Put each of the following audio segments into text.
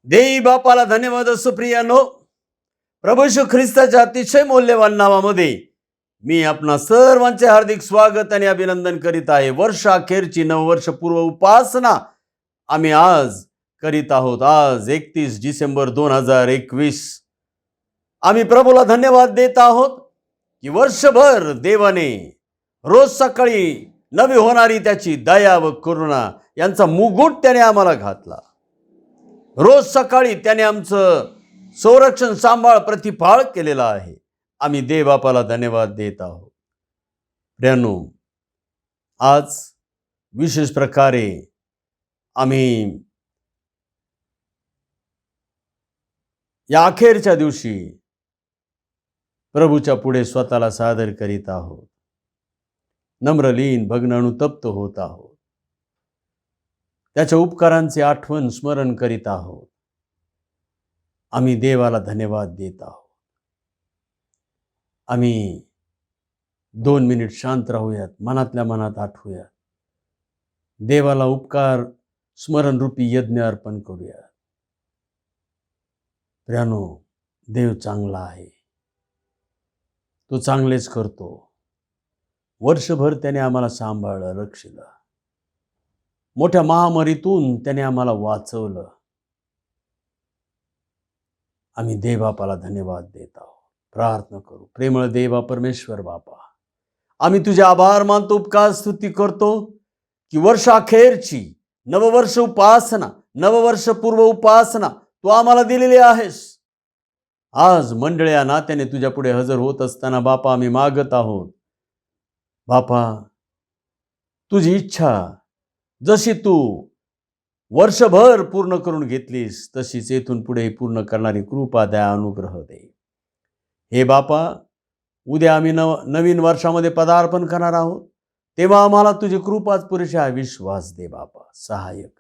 देई बापाला धन्यवाद असो. प्रियानो, प्रभू येशू ख्रिस्ताच्या अतिशय मौल्यवान नावामध्ये मी आपणा सर्वांचे हार्दिक स्वागत आणि अभिनंदन करीत आहे. वर्षाखेरची नववर्षपूर्व उपासना आम्ही आज करीत आहोत. आज 31 डिसेंबर 2021. आम्ही प्रभूला धन्यवाद देत आहोत की वर्षभर देवाने रोज सकाळी नवी होणारी त्याची दया व करुणा यांचा मुकुट त्याने आम्हाला घातला. रोज सकाळी त्याने आमचं संरक्षण सांभाळ प्रतिफाळ केलेला आहे. आम्ही देवबापाला धन्यवाद देत आहोत. प्रियानो, आज विशेष प्रकारे आम्ही या अखेरच्या दिवशी प्रभूच्या पुढे स्वतःला सादर करीत आहोत. नम्रलीन भग्न अनुतप्त होत आहोत. त्याच्या उपकारांचे आठवण स्मरण करीत आहोत. आम्ही देवाला धन्यवाद देत आहोत. आम्ही 2 मिनिट शांत राहूयात, मनातल्या मनात आठवूयात. देवाला उपकार स्मरण रूपी यज्ञ अर्पण करूयात. प्रियानो, देव चांगला आहे. तो चांगलेच करतो. वर्षभर त्याने आम्हाला सांभाळलं, रक्षिलं. मोठ्या महामारीतून त्याने आम्हाला वाचवलं. आम्ही देवबापाला धन्यवाद देत आहोत. प्रार्थना करू. प्रेमळ देवा परमेश्वर बापा, आम्ही तुझे आभार मानतो, उपकार स्तुती करतो की वर्षाखेरची नववर्ष उपासना, नववर्षपूर्व उपासना तू आम्हाला दिलेली आहेस. आज मंडळ्या नात्याने तुझ्या पुढे हजर होत असताना बापा आम्ही मागत आहोत. बापा, तुझी इच्छा जशी तू वर्षभर पूर्ण करून घेतलीस तशीच येथून पुढे पूर्ण करणारी कृपा दया अनुग्रह दे. हे बापा, उद्या आम्ही नवीन वर्षामध्ये पदार्पण करणार आहोत. तेव्हा आम्हाला तुझी कृपाच पुरेशी आहे. विश्वास दे बापा, सहाय्यक.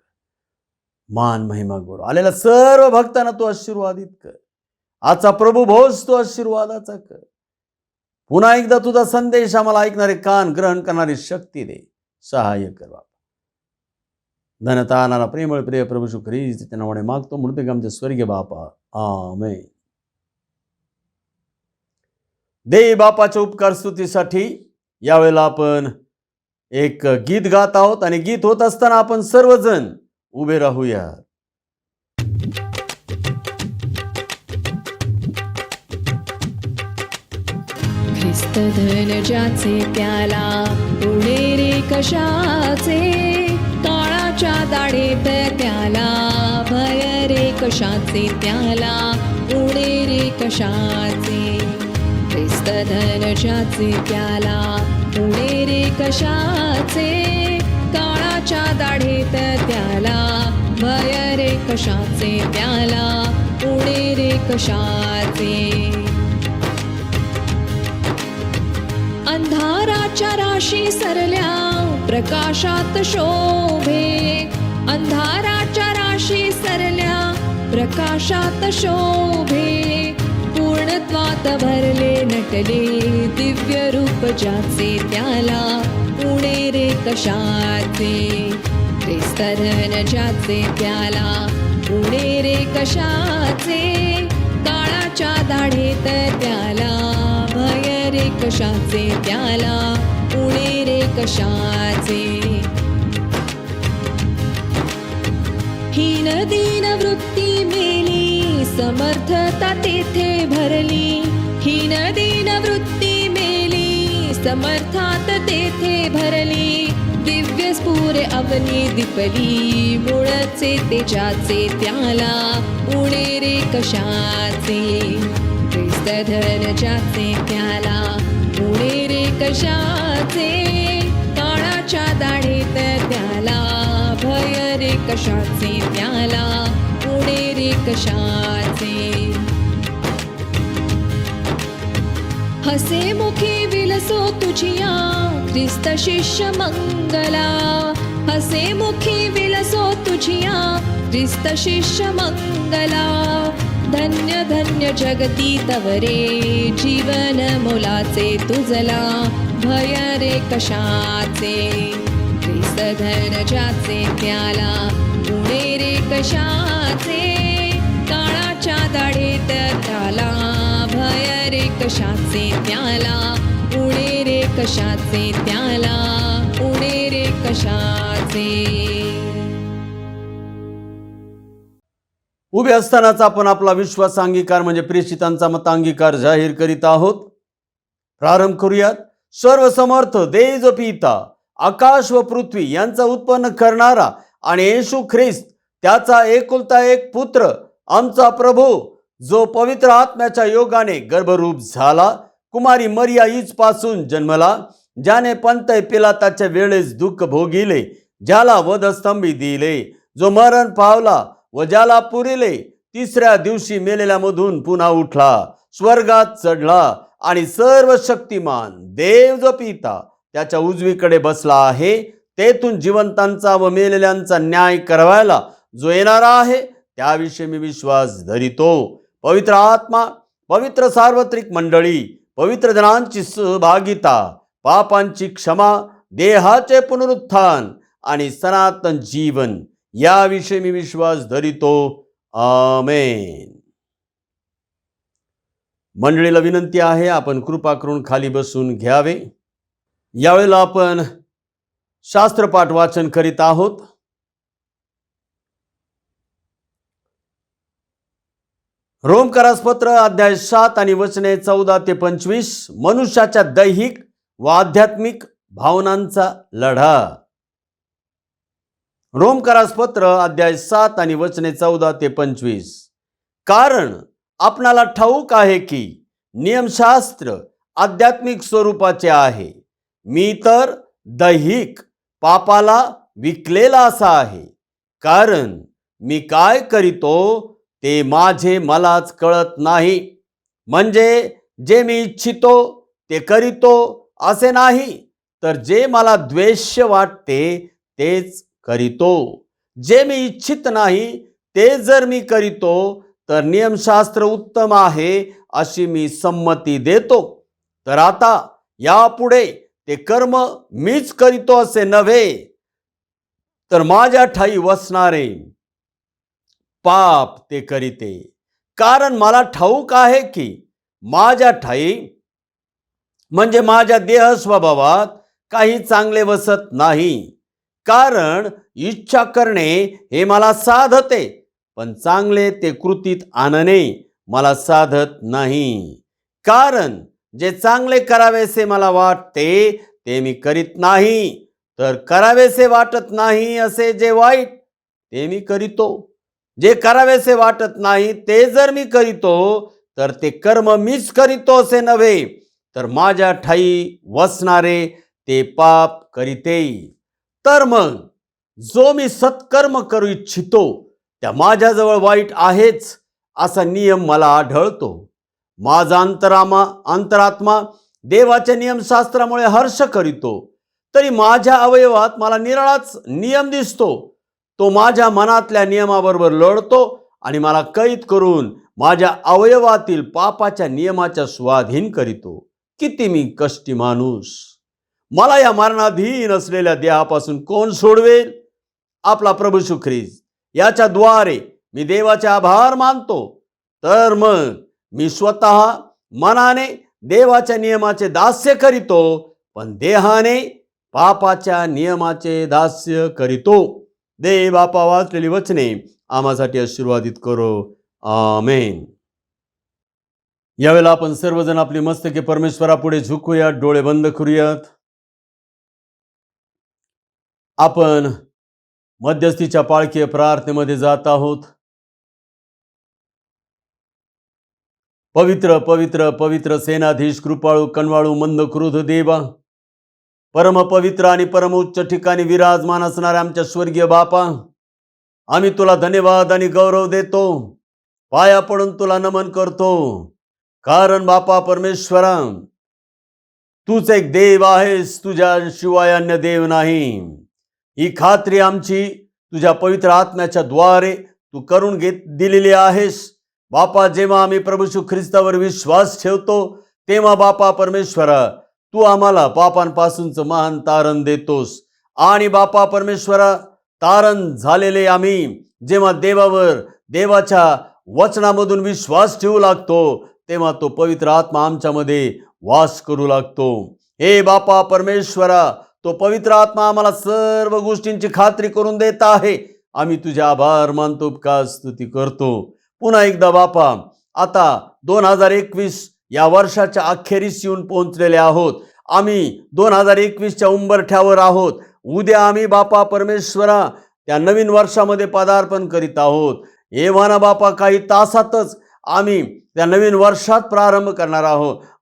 मान महिमा गौरव आलेल्या सर्व भक्तांना तू आशीर्वादित कर. आजचा प्रभू भोज तू आशीर्वादाचा कर. पुन्हा एकदा तुझा संदेश आम्हाला ऐकणारे कान ग्रहण करणारी शक्ती दे. सहाय्य कर बापा. धन्यता आणारा प्रेमळ प्रिय प्रभू येशू ख्रिस्त नावाने मागतो, म्हणतो की आमचे स्वर्गीय बापा. आमेन. देव बापाच्या उपकार स्तुतीसाठी यावेळेला आपण एक गीत गात आहोत आणि गीत होत असताना आपण सर्वजण उभे राहूया. ख्रिस्त धन ज्याचे त्याला उडे रे कशाचे, काळाच्या दाढेत त्याला भय रे कशाचे, त्याला उडे रे कशाचे. ख्रिस्त धन ज्याचे त्याला उडे रे कशाचे, काळाच्या दाढेत त्याला भय रे कशाचे, त्याला उडे रे कशाचे. अंधाराच्या राशी सरल्या प्रकाशात शोभे, अंधाराच्या राशी सरल्या प्रकाशात शोभे. पूर्णत्वात भरले नटले दिव्य रूप ज्याचे, त्याला उडे रे कशाचे. ख्रिस्त धन ज्याचे त्याला उडे रे कशाचे, काळाच्या दाढेत त्याला भय रे कशाचे, त्याला उडे रे कशाचे. हीन दीन वृत्ती मेली समर्थता तेथे भरली, हीन दीन वृत्ती मेली समर्थात तेथे भरली. दिव्य स्फुरे अवनी दिपली मुळचे तेजाचे त्याला उणे रे कशाचे ख्रिस्त धन ज्याचे त्याला उणे रे कशाचे काळाच्या दाढेत त्याला भय रे कशाचे त्याला उणे रे कशाचे हसे मुखी विलसो तुझिया ख्रिस्त शिष्य मंगला हसे मुखी विलसो तुझिया ख्रिस्त शिष्य मंगला धन्य धन्य जगती तवरे जीवन मोलाचे तुझला भय रे कशाचे ख्रिस्त धन ज्याचे त्याला उणे रे कशाचे काळाच्या दाढेत त्याला भय रे कशाचे त्याला उणे रे कशाचे त्याला उणे रे कशाचे उभे असतानाच आपण आपला विश्वास अंगीकार म्हणजे प्रेषितांचा मतांगीकार जाहीर करीत आहोत. प्रारंभ करूयात. सर्वसमर्थ देव पिता आकाश व पृथ्वी यांचा उत्पन्न करणारा आणि येशू ख्रिस्त त्याचा एकुलता एक पुत्र आमचा प्रभू जो पवित्र आत्म्याच्या योगाने गर्भरूप झाला कुमारी मरिया हीच पासून जन्मला ज्याने पंतय पिलाताच्या वेळेस दुःख भोगिले ज्याला वधस्तंभी दिले जो मरण पावला व ज्याला पुरिले तिसऱ्या दिवशी मेलेल्यामधून पुन्हा उठला स्वर्गात चढला आणि सर्व शक्तिमान देव जो पिता त्याच्या उजवीकडे बसला आहे तेथून जिवंतांचा व मेलेल्यांचा न्याय करायला जो येणारा आहे त्याविषयी मी विश्वास धरितो. पवित्र आत्मा पवित्र सार्वत्रिक मंडळी पवित्र जनांची सहभागिता पापांची क्षमा देहाचे पुनरुत्थान आणि सनातन जीवन याविषयी मी विश्वास धरितो. आमेन. मंडळीला विनंती आहे आपण कृपा करून खाली बसून घ्यावे. यावेळेला आपण शास्त्रपाठ वाचन करीत आहोत. रोमकरास पत्र अध्याय 7 आणि वचने 14 ते 25 मनुष्याच्या दैहिक व आध्यात्मिक भावनांचा लढा. रोमकरास पत्र अध्याय 7 आणि वचने 14 ते 25 कारण आपणाला ठाऊक आहे की नियमशास्त्र आध्यात्मिक स्वरूपाचे आहे. मी तर दैहिक पापाला विकलेला असा आहे. कारण मी काय करीतो ते माझे मलाच कळत नाही. म्हणजे जे मी इच्छितो ते करीतो असे नाही तर जे मला द्वेष्य वाटते तेच करीतो. जे मी इच्छित नाही ते जर मी करीतो तर नियमशास्त्र उत्तम आहे अशी मी संमती देतो. तर आता यापुढे ते कर्म मीच करीतो असे नव्हे तर माझ्या ठाई वसणारे पाप ते करीते. कारण मला ठाऊक आहे की माझ्या ठाई म्हणजे माझ्या देह स्वभावात काही चांगले वसत नाही. कारण इच्छा करणे हे मला साधते पण चांगले ते कृतीत आणणे मला साधत नाही. कारण जे चांगले करावेसे मला वाटते ते मी करीत नाही तर करावेसे वाटत नाही असे जे वाईट ते मी करीतो. जे करावेसे वाटत नाही ते जर मी करीतो तर ते कर्म मीच करीतो असे नव्हे तर माझ्या ठाई वसणारे ते पाप करीते. तर मग जो मी सत्कर्म करू इच्छितो त्या माझ्याजवळ वाईट आहेच असा नियम मला आढळतो. माझा अंतरात्मा देवाच्या नियमशास्त्रामुळे हर्ष करीतो तरी माझ्या अवयवात मला निराळाच नियम दिसतो. तो माझ्या मनातल्या नियमाबरोबर लढतो आणि मला कैद करून माझ्या अवयवातील पापाच्या नियमाच्या स्वाधीन करीतो. किती मी कष्टी माणूस. मला या मरणाधीन असलेल्या देहापासून कोण सोडवेल? आपला प्रभू येशू ख्रिस्त याच्या द्वारे मी देवाचे आभार मानतो. तर मग मी स्वतः मनाने देवाच्या नियमाचे दास्य करीतो पण देहाने पापाच्या नियमाचे दास्य करीतो. देव बापा वाचलेली वचने आम्हासाठी आशीर्वादित करो. आमेन. यावेळेला आपण सर्वजण आपली मस्तके परमेश्वरापुढे झुकूयात, डोळे बंद करूयात. आपण मध्यस्थीच्या पाळकीय प्रार्थनेमध्ये जात आहोत. पवित्र पवित्र पवित्र सेनाधीश, कृपाळू कणवाळू मंद क्रोध देवा, परम पवित्र आणि परम उच्च ठिकाणी विराजमान असणाऱ्या आमच्या स्वर्गीय बापा, आम्ही तुला धन्यवाद आणि गौरव देतो. पाया पडून तुला नमन करतो. कारण बापा परमेश्वरा, तूच एक देव आहेस, तुझ्या शिवाय अन्य देव नाही. ही खात्री आमची तुझ्या पवित्र आत्म्याच्या द्वारे तू करून दिलेली आहेस. बापा, जेव्हा आम्ही प्रभू येशू ख्रिस्तावर विश्वास ठेवतो, तेव्हा बापा परमेश्वरा, तू आम्हाला पापांपासूनचं महान तारण देतोस. आणि बापा परमेश्वरा, तारण झालेले आम्ही जेव्हा देवाच्या वचनामधून विश्वास ठेवू लागतो, तेव्हा तो पवित्र आत्मा आमच्यामध्ये वास करू लागतो. हे बापा परमेश्वरा, तो पवित्र आत्मा आम्हाला सर्व गोष्टींची खात्री करून देत आहे. आम्ही तुझे आभार मानतो, उपकार स्तुती करतो. पुन्हा एकदा बापा, आता 2021 या वर्षाच्या अखेरीस येऊन पोहोचलेले आहोत. आम्ही 2021च्या उंबरठ्यावर आहोत. उद्या आम्ही बापा परमेश्वरा त्या नवीन वर्षामध्ये पदार्पण करीत आहोत. एव्हाना बापा, काही तासातच आम्ही त्या नवीन वर्षात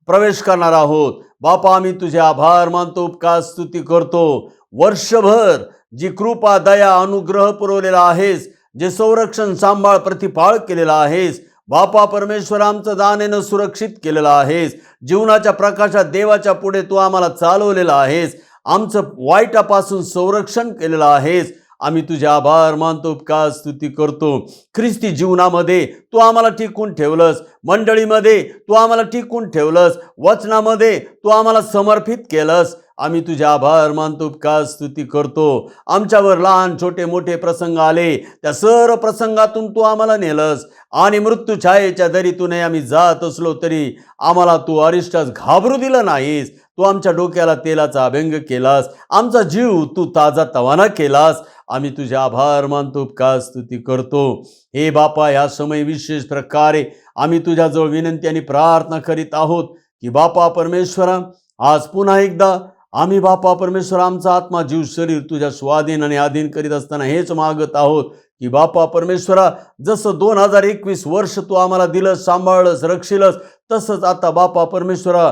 प्रवेश करणार आहोत. बापा, आम्ही तुझे आभार मानतो, उपकार स्तुती करतो. वर्षभर जी कृपा, दया, अनुग्रह पुरवलेला आहेस, जे संरक्षण, सांभाळ, प्रतिपाळ केलेला आहेस बापा परमेश्वर, आमचं जाणेनं सुरक्षित केलेलं आहेस. जीवनाच्या प्रकाशात देवाच्या पुढे तू आम्हाला चालवलेलं आहेस. आमचं वाईटापासून संरक्षण केलेलं आहेस. आम्ही तुझे आभार मानतो, उपकार स्तुती करतो. ख्रिस्ती जीवनामध्ये तू आम्हाला टिकून ठेवलंस. मंडळीमध्ये तू आम्हाला टिकून ठेवलंस. वचनामध्ये तू आम्हाला समर्पित केलंस. आम्ही तुझे आभार मानतो, उपकार स्तुती करतो. आमच्यावर लहान छोटे मोठे प्रसंग आले, त्या सर्व प्रसंगातून तू आम्हाला नेलंस. आणि मृत्यू छायेच्या दरीतूनही आम्ही जात असलो तरी आम्हाला तू अरिष्टास घाबरू दिलं नाहीस. तू आमच्या डोक्याला तेलाचा अभ्यंग केलास. आमचा जीव तू ताजा तवाना केलास. आम्ही तुझे आभार मानतो, उपकार स्तुती करतो. हे बापा, या समय विशेष प्रकारे आम्ही तुझ्याजवळ विनंती आणि प्रार्थना करीत आहोत की बापा परमेश्वरा, आज पुन्हा एकदा आम्ही बापा परमेश्वर आमचा आत्मा, जीव, शरीर तुझ्या स्वाधीन आणि अधीन करीत असताना हेच मागत आहोत की बापा परमेश्वरा, जसं 2021 वर्ष तू आम्हाला दिलंस, सांभाळलंस, रक्षिलंस, तसंच आता बापा परमेश्वरा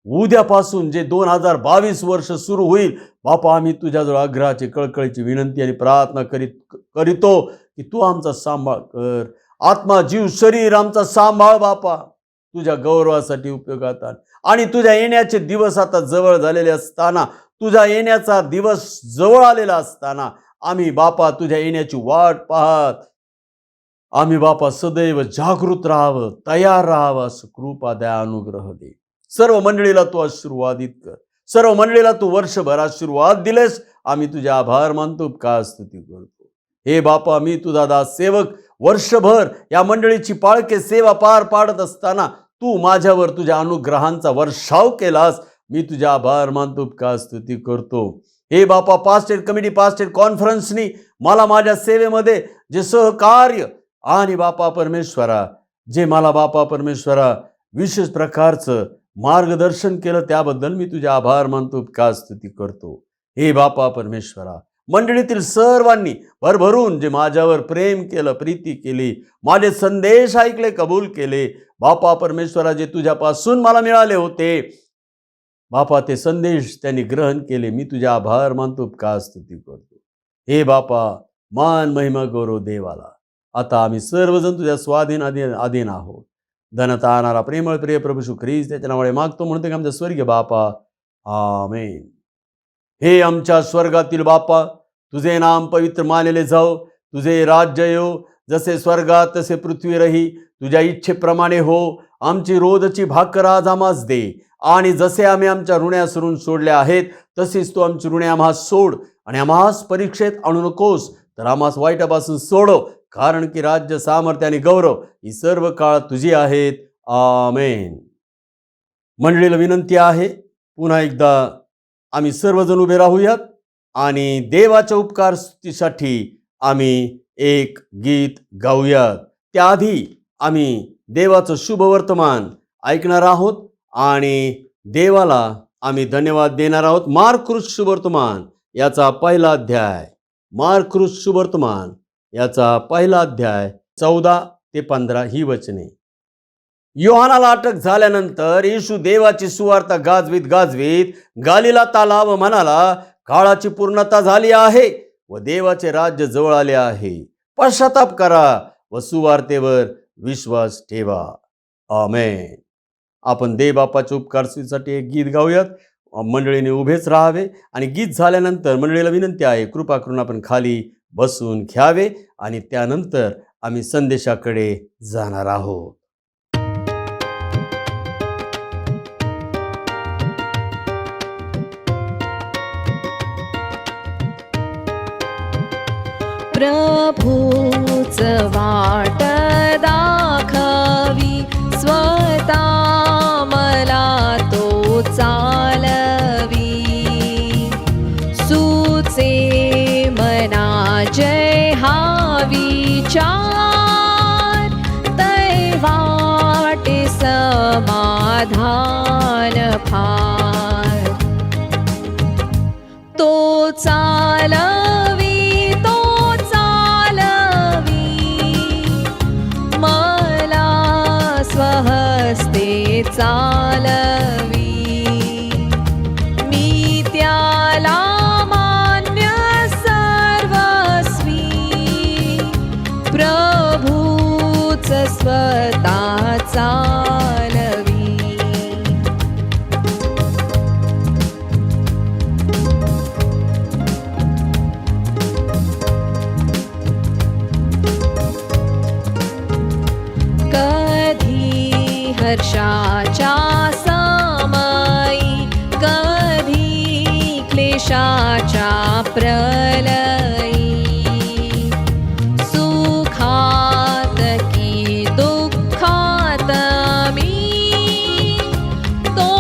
उद्यापासून जे 2022 वर्ष सुरू होईल बापा, आम्ही तुझ्याजवळ आग्रहाची, कळकळीची विनंती आणि प्रार्थना करीतो की तू आमचा सांभाळ कर. आत्मा, जीव, शरीर आमचा सांभाळ बापा, तुझ्या गौरवासाठी उपयोगात आण. आणि तुझ्या येण्याचे दिवस आता जवळ झालेले असताना, तुझ्या येण्याचा दिवस जवळ आलेला असताना आम्ही बापा तुझ्या येण्याची वाट पाहत आम्ही बापा सदैव जागृत राहावं, तयार राहावं, असं कृपा, दया, अनुग्रह दे. सर्व मंडळीला तू आशीर्वादित कर. सर्व मंडळीला तू वर्षभर आशीर्वाद दिलेस. आम्ही तुझे आभार मानतो, उपकार स्तुती करतो. हे बापा, मी तुझा दास सेवक वर्षभर या मंडळीची पाळके सेवा पार पाडत असताना तू माझ्यावर तुझ्या अनुग्रहांचा वर्षाव केलास. मी तुझे आभार मानतो, उपकार स्तुती करतो. हे बापा, पास्टेट कमिटी, पास्टेट कॉन्फरन्सनी मला माझ्या सेवेमध्ये जे सहकार्य आणि बापा परमेश्वरा जे मला बापा परमेश्वरा विशेष प्रकारचं मार्गदर्शन केलं, त्याबद्दल मी तुझे आभार मानतो, उपकार स्तुती करतो. हे बापा परमेश्वरा, मंडळीतील सर्वांनी भरभरून जे माझ्यावर प्रेम केलं, प्रीती केली, माझे संदेश ऐकले, कबूल केले बापा परमेश्वरा, जे तुझ्यापासून मला मिळाले होते बापा, ते संदेश त्यांनी ग्रहण केले. मी तुझे आभार मानतो, उपकार स्तुती करतो. हे बापा, मान, महिमा, गौरव देवाला. आता आम्ही सर्वजण तुझ्या स्वाधीन अधीन आहोत. धनता आणणारा प्रेमळ प्रिय प्रभू येशू ख्रिस्त त्याच्या नावाने मागतो, म्हणतो की आमच्या स्वर्गीय बापा, आमेन. हे आमच्या स्वर्गातील बापा, तुझे नाम पवित्र मानले जाओ, तुझे राज्य येऊ, जसे स्वर्गात तसे पृथ्वीवरही तुझ्या इच्छेप्रमाणे हो. आमची रोजची भाकर आज आम्हास दे, आणि जसे आम्ही आमच्या ऋण्यास ऋण सोडले आहेत तसेच तू आमची ऋणे आम्हास सोड, आणि आम्हास परीक्षेत आणू नकोस, तर आम्हास वाईटापासून सोडव. कारण की राज्य, सामर्थ्य आणि गौरव ही सर्व काळ तुझी आहेत. आमेन. मंडळीला विनंती आहे, पुन्हा एकदा आम्ही सर्वजण उभे राहूयात आणि देवाच्या उपकार स्तुतीसाठी आम्ही एक गीत गाऊयात. त्याआधी आम्ही देवाचं शुभ वर्तमान ऐकणार आहोत आणि देवाला आम्ही धन्यवाद देणार आहोत. मार्क शुभ वर्तमान याचा पहिला अध्याय, मार्कृस शुभवर्तमान याचा पहिला अध्याय 14 ते 15 ही वचने. योहानाला अटक झाल्यानंतर येशू देवाची सुवार्ता गाजवीत गाजवीत गालिला तालाव म्हणाला, काळाची पूर्णता झाली आहे व देवाचे राज्य जवळ आले आहे. पश्चाताप करा व सुवार्तेवर विश्वास ठेवा. आमेन. आपण देवबापाच्या उपकारसाठी एक गीत गाऊयात. मंडळीने उभेच राहावे आणि गीत झाल्यानंतर मंडळीला विनंती आहे, कृपा करून आपण खाली बसून घ्यावे आणि त्यानंतर आम्ही संदेशाकडे जाणार आहोत. प्रभूच वाट दाखवी, स्वतः मला तो चालवी. सुचे मना जय हा विचार, तै वाटे समाधान फार. तो चालवी स्वहस्ते चालवी. मी त्याला मान्य सर्वस्वी, प्रभूच स्वतः चालवी. हर्षाच्या समयी, कधी क्लेशाच्या प्रलयी, सुखात की दुःखात मी, तो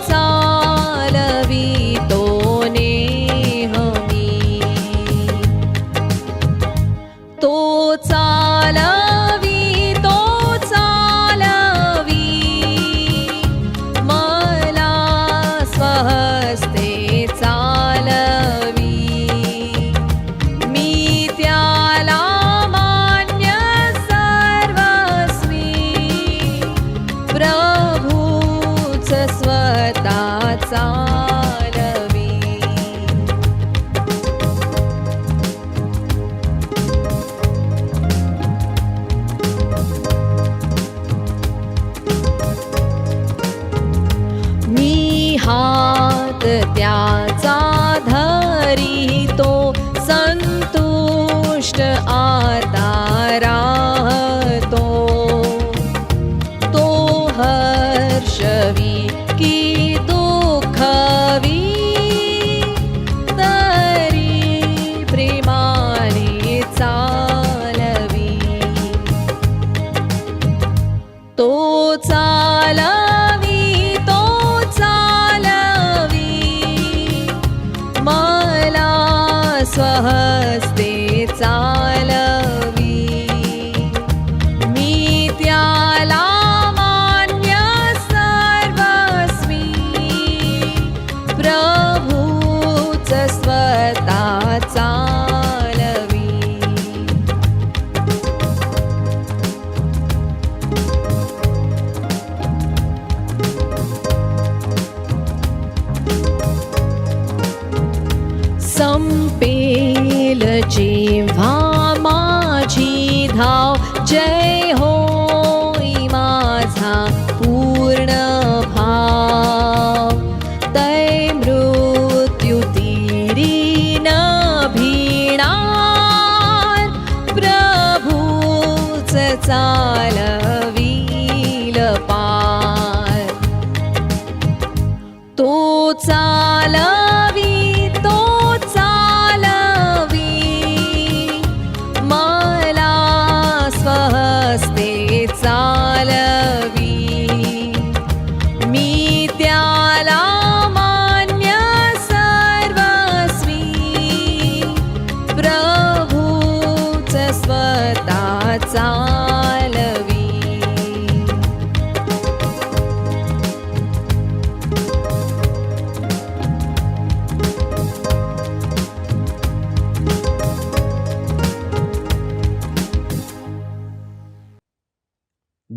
चालवी तो नेहमी. तो चालवी हस्ते चालवी. मी त्याला मान्य सर्वस्वी, प्रभूच स्वतः चालवी. मी हात त्याचा धरितो, संतुष्ट आता राहतो. तो हर्षवी की दुःखवी, तरी प्रेमाने चालवी. तो चालवी स्वहस्ते चालवी. मी त्याला मान्य सर्वस्वी, प्रभूच स्वतः चालवी. संपेल जेव्हा माझी धाव, जय होई माझा पूर्ण भाव. तै मृत्यू तीरी न भिणार, प्रभूच चालवील पार. तो चालवी मला स्वह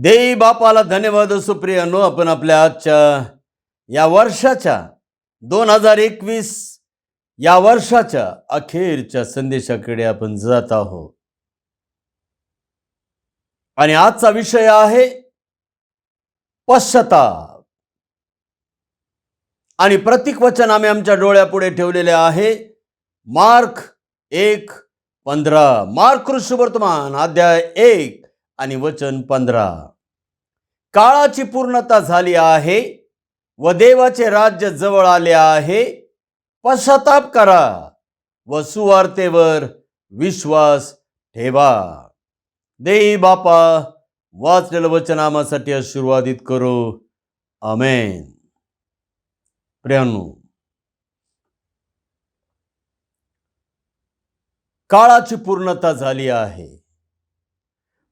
देई बापाला धन्यवाद असो. प्रियानो, आपण आपल्या आजच्या या वर्षाच्या 2021 या वर्षाच्या अखेरच्या संदेशाकडे आपण जात आहोत. आणि आजचा विषय आहे पश्चाताप. आणि प्रतीक वचन आम्ही आमच्या डोळ्यापुढे ठेवलेले आहे. मार्क 1:15. मार्क सुवर्तमान अध्याय 1 आणि वचन 15. काळाची पूर्णता झाली आहे व देवाचे राज्य जवळ आले आहे. पश्चाताप करा व सुवार्तेवर विश्वास ठेवा. देई बापा, वाचलेलं वचन आम्हासाठी आशीर्वादित करो. आमेन. प्रियांनो, काळाची पूर्णता झाली आहे.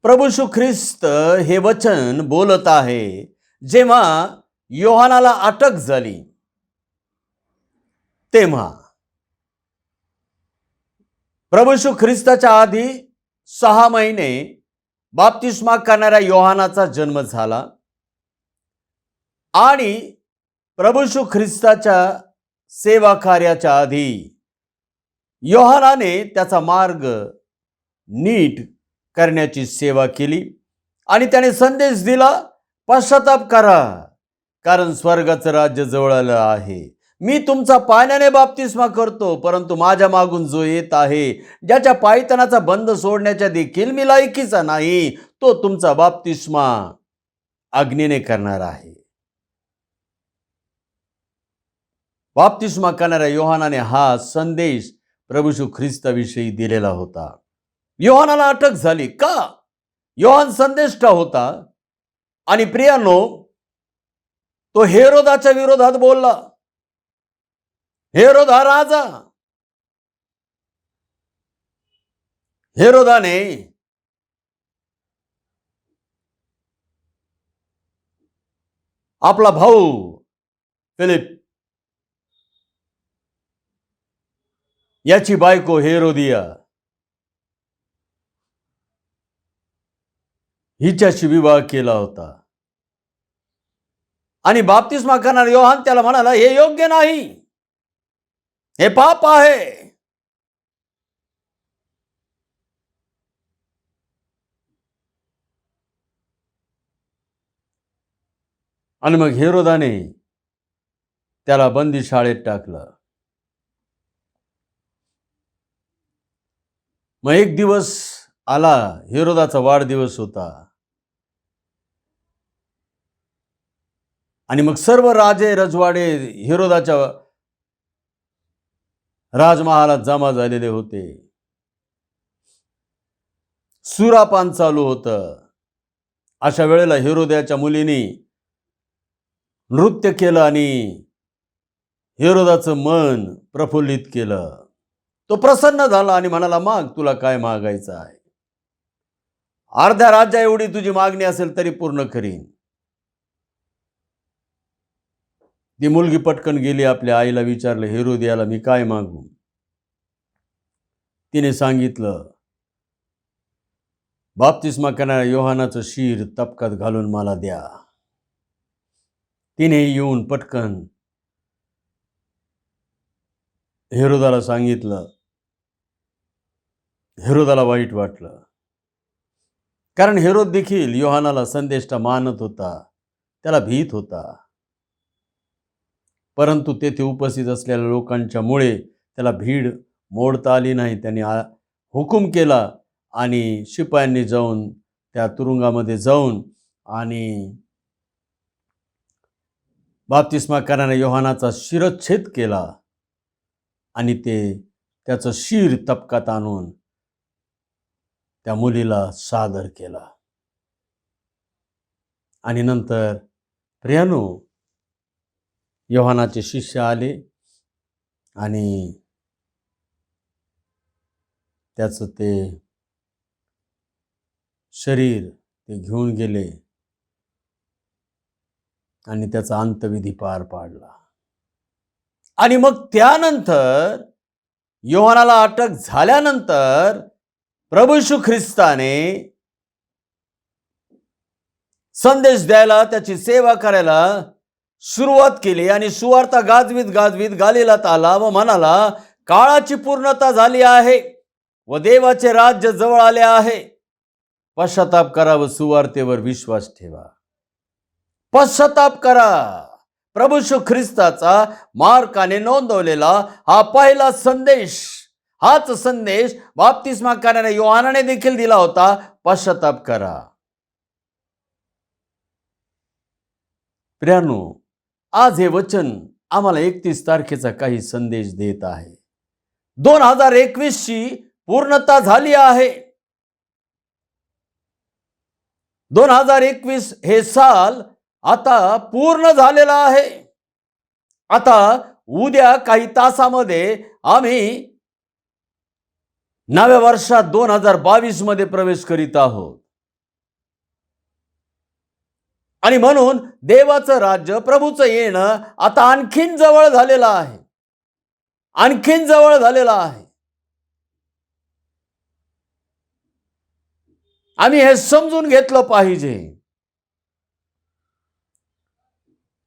प्रभू येशू ख्रिस्त हे वचन बोलत आहे जेव्हा योहानाला अटक झाली तेव्हा. प्रभू येशू ख्रिस्ताच्या आधी 6 महिने बाप्तिस्मा करणाऱ्या योहानाचा जन्म झाला आणि प्रभू येशू ख्रिस्ताच्या सेवा कार्याच्या आधी योहानाने त्याचा मार्ग नीट करण्याची सेवा केली आणि त्याने संदेश दिला, पश्चाताप करा कारण स्वर्गाचं राज्य जवळ आलं आहे. मी तुमचा पाण्याने बाप्तिस्मा करतो, परंतु माझ्या मागून जो येत आहे, ज्याच्या पायतनाचा बंद सोडण्याच्या देखील मी लायकीचा नाही, तो तुमचा बाप्तिस्मा अग्नीने करणार आहे. बाप्तिस्मा करणाऱ्या योहानाने हा संदेश प्रभू येशू ख्रिस्ताविषयी दिलेला होता. योहानाला अटक झाली का? योहान संदेष्टा होता आणि प्रियानो, तो हेरोदाच्या विरोधात बोलला. हेरोद हा राजा. हेरोदाने आपला भाऊ फिलिप याची बायको हेरोदिया हिच्याशी विवाह केला होता आणि बाप्तिस्मा करणारा योहान त्याला म्हणाला, हे योग्य नाही, हे पाप आहे. आणि मग हेरोदाने त्याला बंदीशाळेत टाकलं. मग एक दिवस आला, हेरोदाचा वाढदिवस होता आणि मग सर्व राजे रजवाडे हेरोदाच्या राजमहालात जमा झालेले होते. सुरापान चालू होतं. अशा वेळेला हेरोद्याच्या मुलीने नृत्य केलं आणि हेरोदाचं मन प्रफुल्लित केलं. तो प्रसन्न झाला आणि म्हणाला, माग, तुला काय मागायचं आहे? अर्ध्या राज्या एवढी तुझी मागणी असेल तरी पूर्ण करीन. ती मुलगी पटकन गेली, आपल्या आईला विचारलं, हेरोदियाला मी काय मागू? तिने सांगितलं, बाप्तिस्मा करणाऱ्या योहानाचं शीर तपकात घालून मला द्या. तिने येऊन पटकन हेरोदाला सांगितलं. हेरोदाला वाईट वाटलं, कारण हेरोद देखील योहानाला संदेष्टा मानत होता, त्याला भीत होता. परंतु तेथे उपस्थित असलेल्या लोकांच्या मुळे त्याला भीड मोडता आली नाही. त्यांनी हुकूम केला आणि शिपायांनी जाऊन त्या तुरुंगामध्ये जाऊन आणि बाप्तिस्मा करणाऱ्या योहानाचा शिरच्छेद केला आणि त्याचं शीर तपकात आणून त्या मुलीला सादर केला. आणि नंतर प्रियानो, योहानाचे शिष्य आले आणि त्याचं ते शरीर ते घेऊन गेले आणि त्याचा अंत्यविधी पार पाडला. आणि मग त्यानंतर योहानाला अटक झाल्यानंतर प्रभू येशू ख्रिस्ताने संदेश द्यायला, त्याची सेवा करायला सुरुवात केली आणि सुवार्ता गाजवीत गाजवीत गालिलात आला व म्हणाला, काळाची पूर्णता झाली आहे व देवाचे राज्य जवळ आले आहे. पश्चाताप करा व सुवार्तेवर विश्वास ठेवा. पश्चाताप करा. प्रभू येशू ख्रिस्ताचा मार्काने नोंदवलेला हा पहिला संदेश. हाच संदेश बाप्तिस्मा करणाऱ्या योहानाने देखील दिला होता. पश्चाताप करा. प्रियानो, आज हे वचन आम्हाला 31 तारखेचा काही संदेश देत आहे. 2021 ची पूर्णता झाली आहे. 2021 हे साल आता पूर्ण झालेला आहे. आता उद्या काही तासामध्ये आम्ही नव्या वर्षात 2022 मध्ये प्रवेश करीत आहोत. आणि म्हणून देवाचं राज्य, प्रभूचं येणं आता आणखीन जवळ झालेलं आहे. आणखीन जवळ झालेलं आहे. आम्ही हे समजून घेतलं पाहिजे.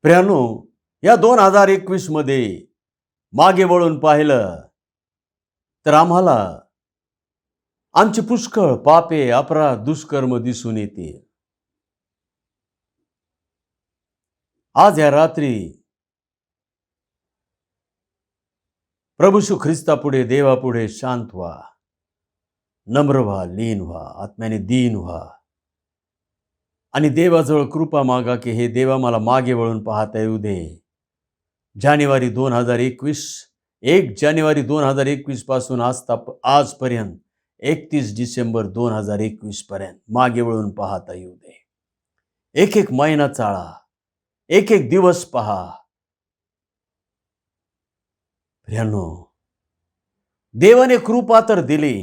प्रियानो, या 2021 मध्ये मागे वळून पाहिलं तर आम्हाला आमची पुष्कळ पापे, अपराध, दुष्कर्म दिसून येतील. आज या रात्री प्रभू येशू ख्रिस्तापुढे, देवापुढे शांत व्हा, नम्र व्हा, लीन व्हा, आत्म्याने दीन व्हा आणि देवाजवळ कृपा मागा की हे देवा, मला मागे वळून पाहता येऊ दे. जानेवारी 2021, 1 जानेवारी 2021 पासून आजपर्यंत 31 डिसेंबर 2021 पर्यंत मागे वळून पाहता येऊ दे. एक एक महिना चाळा, एक एक दिवस पहा. प्रियानो, देवाने कृपा तर दिली,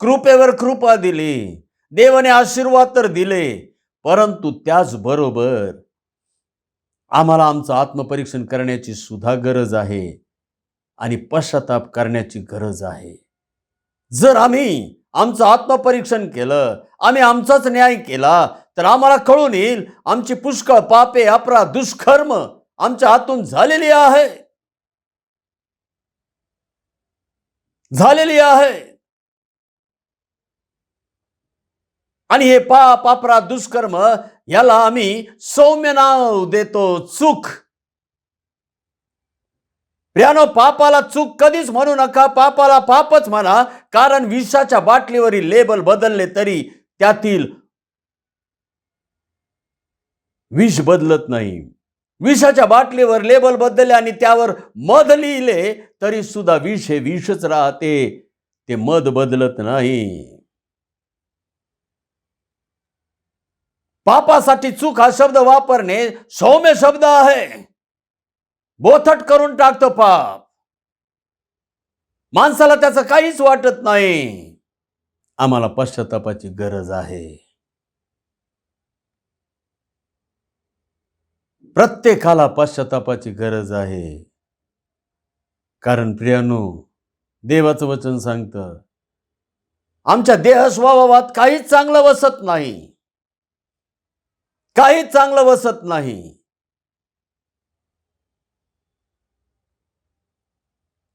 कृपेवर कृपा दिली, देवाने आशीर्वाद तर दिले, परंतु त्याचबरोबर आम्हाला आमचं आत्मपरीक्षण करण्याची सुद्धा गरज आहे आणि पश्चाताप करण्याची गरज आहे. जर आम्ही आमचं आत्मपरीक्षण केलं, आम्ही आमचाच न्याय केला, तर आम्हाला कळून येईल आमची पुष्कळ पापे, अपराध, दुष्कर्म आमच्या हातून झालेली आहे. आणि हे पाप, अपराध, दुष्कर्म याला आम्ही सौम्य नाव देतो, चूक. प्रियानो, पापाला चूक कधीच म्हणू नका. पापाला पापच म्हणा, कारण विषाच्या बाटलीवरील लेबल बदलले तरी त्यातील विष बदलत नाही. विषाच्या बाटलीवर लेबल बदलले आणि त्यावर मध लिहिले तरी सुद्धा विष हे विषच राहते, ते मध बदलत नाही. पापासाठी चूक हा शब्द वापरणे सौम्य शब्द आहे. बोथट करून टाकतो पाप. माणसाला त्याचं काहीच वाटत नाही. आम्हाला पश्चातापाची गरज आहे. प्रत्येकाला पश्चातापाची गरज आहे. कारण प्रियानो, देवाचं वचन सांगतं, आमच्या देह स्वभावात काहीच चांगलं वसत नाही. काहीच चांगलं वसत नाही.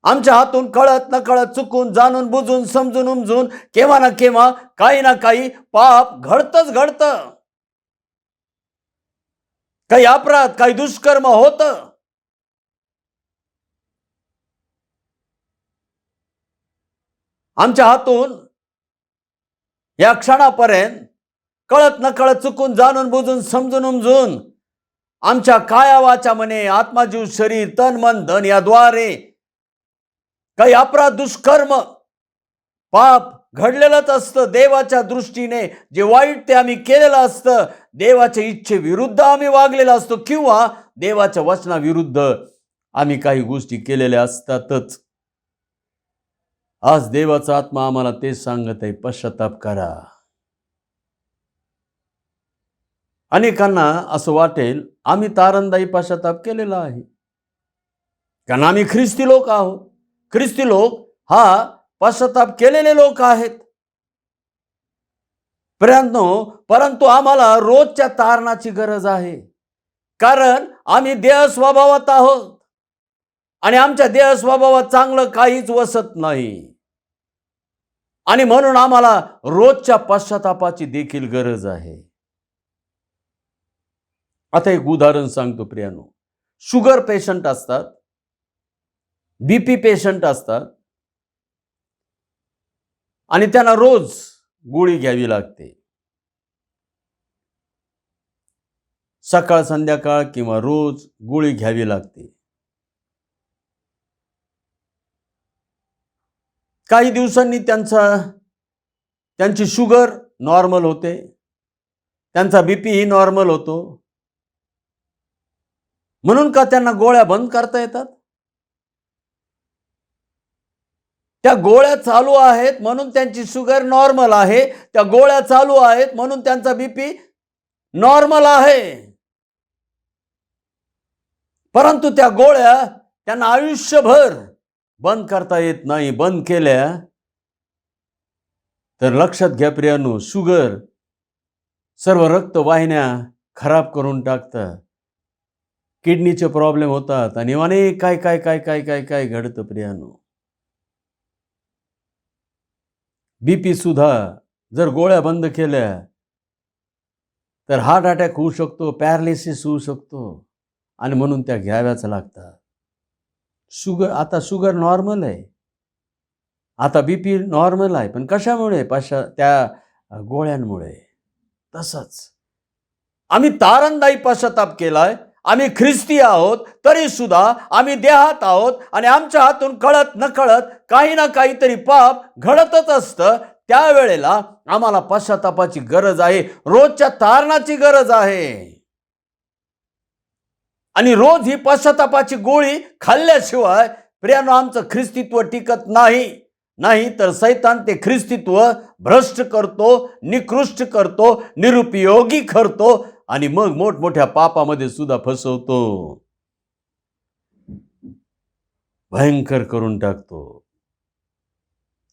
आमच्या हातून कळत नकळत, चुकून, जाणून बुजून, समजून उमजून केव्हा ना केव्हा काही ना काही पाप घडतच घडतं. काही अपराध, काही दुष्कर्म होतं. आमच्या हातून या क्षणापर्यंत कळत नकळत, चुकून, जाणून बुजून, समजून उमजून आमच्या काया, वाचा, मने, आत्मा, जीव, शरीर, तन, मन, धन याद्वारे काही अपराध, दुष्कर्म, पाप घडलेलंच असतं. देवाच्या दृष्टीने जे वाईट ते आम्ही केलेलं असतं. देवाच्या इच्छेविरुद्ध आम्ही वागलेला असतो किंवा देवाच्या वचनाविरुद्ध आम्ही काही गोष्टी केलेल्या असतातच. आज देवाचा आत्मा आम्हाला तेच सांगत आहे, पश्चाताप करा. अनेकांना असं वाटेल आम्ही तारंदाई पश्चाताप केलेला आहे, कारण आम्ही ख्रिस्ती लोक आहोत. ख्रिस्ती लोक हा पश्चाताप केलेले लोक आहेत. परंतु आम्हाला रोजच्या तारणाची गरज आहे, कारण आम्ही देह स्वभावात आहोत आणि आमच्या देह स्वभावात चांगलं काहीच वसत नाही, आणि म्हणून आम्हाला रोजच्या पश्चातापाची देखील गरज आहे. आता एक उदाहरण सांगतो प्रियानो. शुगर पेशंट असतात, बीपी पेशंट असतात, आणि त्यांना रोज गोळी घ्यावी लागते. सकाळ संध्याकाळ किंवा रोज गोळी घ्यावी लागते. काही दिवसांनी त्यांची शुगर नॉर्मल होते, त्यांचा बीपी ही नॉर्मल होतो. म्हणून का त्यांना गोळ्या बंद करता येतात? त्या गोळ्या चालू आहेत म्हणून त्यांची शुगर नॉर्मल आहे, त्या गोळ्या चालू आहेत म्हणून त्यांचा बीपी नॉर्मल आहे. परंतु त्या गोळ्या त्यांना आयुष्यभर बंद करता येत नाही. बंद केल्या तर लक्षात घ्या प्रियानो, शुगर सर्व रक्तवाहिन्या खराब करून टाकतात, किडनीचे प्रॉब्लेम होतात, आणि अनेक काय काय काय काय काय काय घडतं प्रियानो. बीपी सुद्धा जर गोळ्या बंद केल्या तर हार्ट अटॅक होऊ शकतो, पॅरालिसिस होऊ शकतो, आणि म्हणून त्या घ्याव्याच लागतात. आता शुगर नॉर्मल आहे, आता बीपी नॉर्मल आहे, पण कशामुळे? त्या गोळ्यांमुळे. तसंच आम्ही तारणदायी पश्चाताप केलाय, आम्ही ख्रिस्ती आहोत, तरी सुद्धा आम्ही देहात आहोत, आणि आमच्या हातून कळत नकळत काही ना काहीतरी पाप घडतच असतं. त्यावेळेला आम्हाला पश्चातापाची गरज आहे, रोजच्या तारणाची गरज आहे. आणि रोज ही पश्चातापाची गोळी खाल्ल्याशिवाय प्रियानो आमचं ख्रिस्तीत्व टिकत नाही तर सैतान ते ख्रिस्तीत्व भ्रष्ट करतो, निकृष्ट करतो, निरुपयोगी करतो, आणि मग मोठमोठ्या पापामध्ये सुद्धा फसवतो, भयंकर करून टाकतो.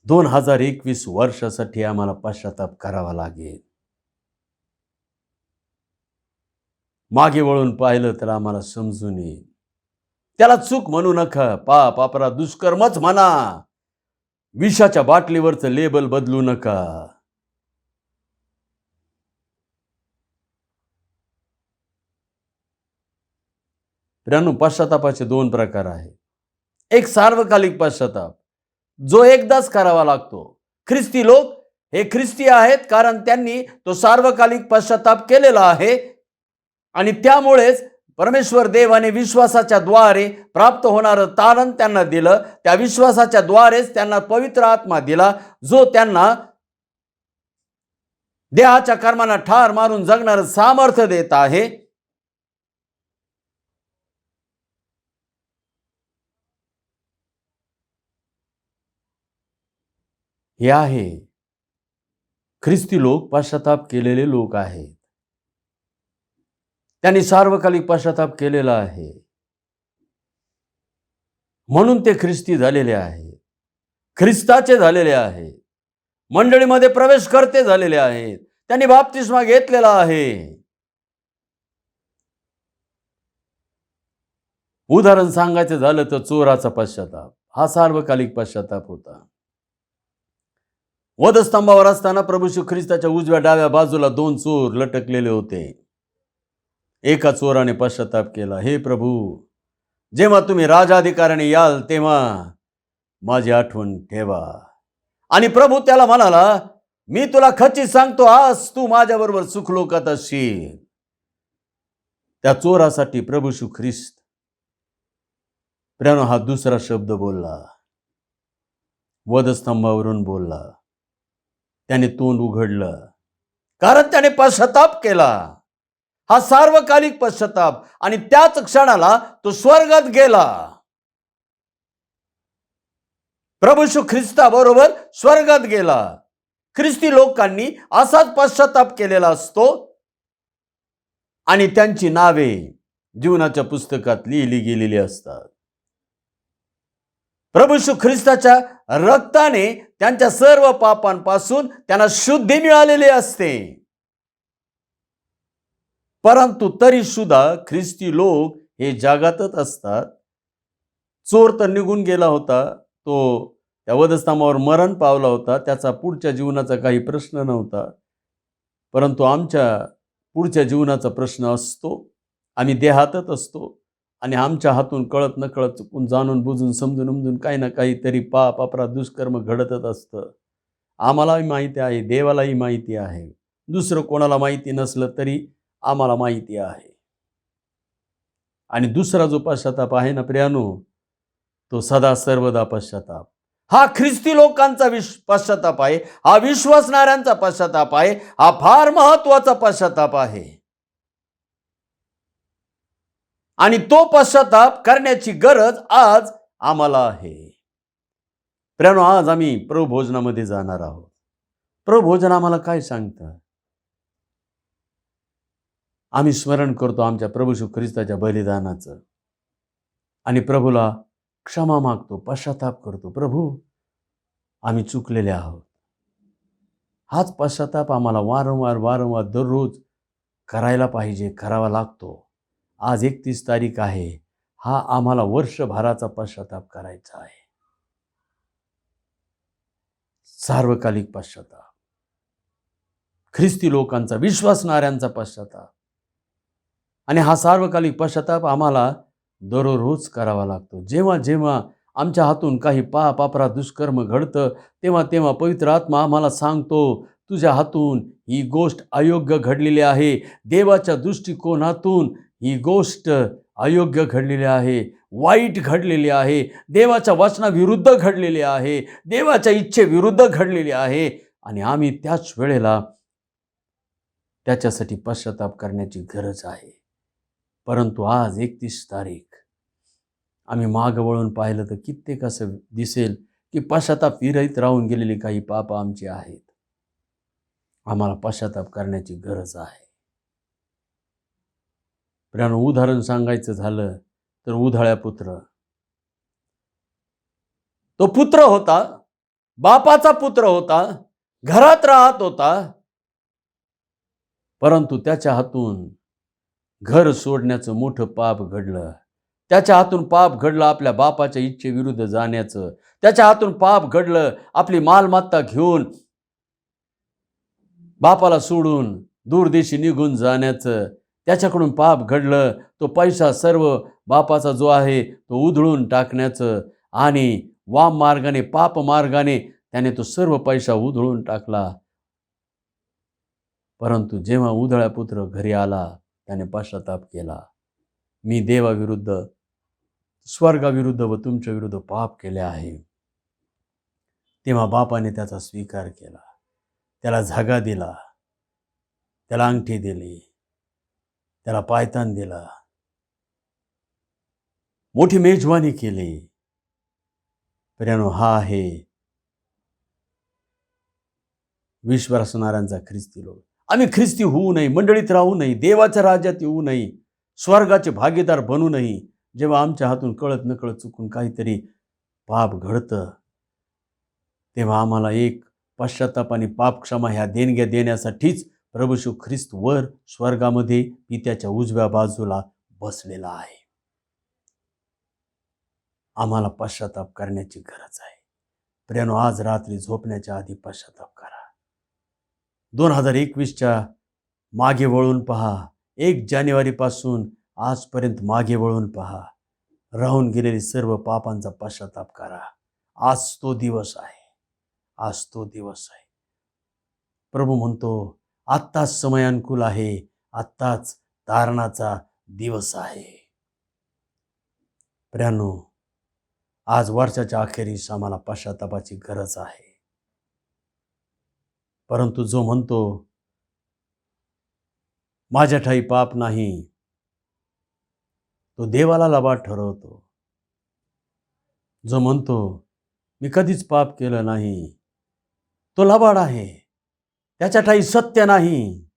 2021 वर्षासाठी आम्हाला पश्चाताप करावा लागेल. मागे वळून पाहिलं तर आम्हाला समजून येईल. त्याला चूक म्हणू नका, पाप अपराध दुष्कर्मच म्हणा, विषाच्या बाटलीवरचं लेबल बदलू नका. प्रियानो, पश्चातापाचे 2 प्रकार आहेत. एक सार्वकालिक पश्चाताप, जो एकदाच करावा लागतो. ख्रिस्ती लोक हे ख्रिस्ती आहेत कारण त्यांनी तो सार्वकालिक पश्चाताप केलेला आहे, आणि त्यामुळेच परमेश्वर देवाने विश्वासाच्या द्वारे प्राप्त होणारं तारण त्यांना दिलं. त्या विश्वासाच्या द्वारेच त्यांना पवित्र आत्मा दिला, जो त्यांना देहाच्या कर्मांना ठार मारून जगणारं सामर्थ्य देत आहे. हे आहे ख्रिस्ती लोक, पश्चाताप केलेले लोक आहेत. त्यांनी सार्वकालिक पश्चाताप केलेला आहे, म्हणून ते ख्रिस्ती झालेले आहेत, ख्रिस्ताचे झालेले आहेत, मंडळीमध्ये प्रवेश करते झालेले आहेत, त्यांनी बाप्तिस्मा घेतलेला आहे. उदाहरण सांगायचं झालं तर चोराचा पश्चाताप हा सार्वकालिक पश्चाताप होता. वधस्तंभावर असताना प्रभू श्री ख्रिस्ताच्या उजव्या डाव्या बाजूला 2 चोर लटकलेले होते. एका चोराने पश्चाताप केला, हे प्रभू, जेव्हा तुम्ही राजाधिकाऱ्याने याल तेव्हा माझी आठवण ठेवा. आणि प्रभू त्याला म्हणाला, मी तुला खचित सांगतो, आज तू माझ्याबरोबर सुखलोकात असशील. त्या चोरासाठी प्रभू श्री ख्रिस्त प्रियानो हा दुसरा शब्द बोलला, वधस्तंभावरून बोलला. त्याने तोंड उघडलं कारण त्याने पश्चाताप केला. हा सार्वकालिक पश्चाताप, आणि त्याच क्षणाला तो स्वर्गात गेला. प्रभू येशू ख्रिस्ताबरोबर स्वर्गात गेला. ख्रिस्ती लोकांनी असाच पश्चाताप केलेला असतो, आणि त्यांची नावे जीवनाच्या पुस्तकात लिहिली गेलेली असतात. प्रभू येशू ख्रिस्ताच्या रक्ताने त्यांच्या सर्व पापांपासून त्यांना शुद्धी मिळालेली असते. परंतु तरी सुद्धा ख्रिस्ती लोक हे जगातच असतात. चोर तर निघून गेला होता, तो त्या वधस्तंभावर मरण पावला होता, त्याचा पुढच्या जीवनाचा काही प्रश्न नव्हता. परंतु आमच्या पुढच्या जीवनाचा प्रश्न असतो. आम्ही देहातच असतो आणि आमच्या हातून कळत नकळत चुकून जाणून बुजून समजून उमजून काही ना काहीतरी पाप अपराध दुष्कर्म घडतच असतं. आम्हालाही माहिती आहे, देवालाही माहिती आहे, दुसरं कोणाला माहिती नसलं तरी आम्हाला माहिती आहे. आणि दुसरा जो पश्चाताप आहे ना प्रियानो, तो सदा सर्वदा पश्चाताप. हा ख्रिस्ती लोकांचा पश्चाताप आहे, हा विश्वासणाऱ्यांचा पश्चाताप आहे, हा फार महत्वाचा पश्चाताप आहे. आणि तो पश्चाताप करण्याची गरज आज आम्हाला आहे. प्रियानो, आज आम्ही प्रभुभोजनामध्ये जाणार आहोत. प्रभुभोजन आम्हाला काय सांगतं? आम्ही स्मरण करतो आमच्या प्रभू येशू ख्रिस्ताच्या बलिदानाचं आणि प्रभूला क्षमा मागतो, पश्चाताप करतो. प्रभू, आम्ही चुकलेले आहोत. हाच पश्चाताप आम्हाला वारंवार दररोज करायला पाहिजे, करावा लागतो. आज 31 तारीख आहे. हा आम्हाला वर्षभराचा पश्चाताप करायचा आहे. सार्वकालिक पश्चाताप, ख्रिस्ती लोकांचा, विश्वासणाऱ्यांचा पश्चाताप. आणि हा सार्वकालिक पश्चाताप आम्हाला दररोज करावा लागतो. जेव्हा जेव्हा आमच्या हातून काही पाप अपराध दुष्कर्म घडतं, तेव्हा तेव्हा पवित्र आत्मा आम्हाला सांगतो, तुझ्या हातून ही गोष्ट अयोग्य घडलेली आहे. देवाच्या दृष्टिकोनातून ही गोष्ट अयोग्य घडलेली आहे, वाईट घडलेली आहे, देवाच्या वचनाविरुद्ध घडलेली आहे, देवाच्या इच्छेविरुद्ध घडलेली आहे. आणि आम्ही त्याच वेळेला त्याच्यासाठी पश्चाताप करण्याची गरज आहे. परंतु आज 31 तारीख आम्ही मागं वळून पाहिलं तर कित्येक असं दिसेल की पश्चाताप विरहित राहून गेलेली काही पाप आमची आहेत. आम्हाला पश्चाताप करण्याची गरज आहे. प्रियानो, उदाहरण सांगायचं झालं तर उधाळ्या पुत्र, तो पुत्र होता, बापाचा पुत्र होता, घरात राहत होता, परंतु त्याच्या हातून घर सोडण्याचं मोठं पाप घडलं. त्याच्या हातून पाप घडलं आपल्या बापाच्या इच्छेविरुद्ध जाण्याचं. त्याच्या हातून पाप घडलं आपली मालमत्ता घेऊन बापाला सोडून दूरदेशी निघून जाण्याचं. त्याच्याकडून पाप घडलं तो पैसा सर्व बापाचा जो आहे तो उधळून टाकण्याचं. आणि वाम मार्गाने, पाप मार्गाने त्याने तो सर्व पैसा उधळून टाकला. परंतु जेव्हा उधळा पुत्र घरी आला, त्याने पश्चाताप केला. मी देवाविरुद्ध, स्वर्गाविरुद्ध व तुमच्या विरुद्ध पाप केले आहे. तेव्हा बापाने त्याचा स्वीकार केला, त्याला धागा दिला, त्याला अंगठी दिली, त्याला पायतान दिला, मोठी मेजवानी केली. प्रियानो, हा आहे विश्वासणाऱ्यांचा ख्रिस्ती लोक. आम्ही ख्रिस्ती होऊ नये, मंडळीत राहू नये, देवाच्या राज्यात येऊ नये, स्वर्गाचे भागीदार बनू नये. जेव्हा आमच्या हातून कळत नकळत चुकून काहीतरी पाप घडतं, तेव्हा आम्हाला एक पश्चाताप आणि पाप क्षमा ह्या देणग्या देण्यासाठीच प्रभू येशू ख्रिस्त वर स्वर्गामध्ये पित्याच्या उजव्या बाजूला बसलेला आहे. आम्हाला पश्चाताप करण्याची गरज आहे. प्रियानो, आज रात्री झोपण्याच्या आधी पश्चाताप करा. 2021च्या मागे वळून पहा. 1 जानेवारीपासून आजपर्यंत मागे वळून पहा. राहून गेलेली सर्व पापांचा पश्चाताप करा. आज तो दिवस आहे, आज तो दिवस आहे. प्रभू म्हणतो, आत्ताच समय अनुकूल आहे, आत्ताच तारणाचा दिवस आहे. प्रियानो, आज वर्षाच्या अखेरीस आम्हाला पश्चातापाची गरज आहे. परंतु जो म्हणतो माझ्या ठाई पाप नाही, तो देवाला लबाड ठरवतो. जो म्हणतो मी कधीच पाप केलं नाही, तो लबाड आहे, त्याच्या ठाई सत्य नाही.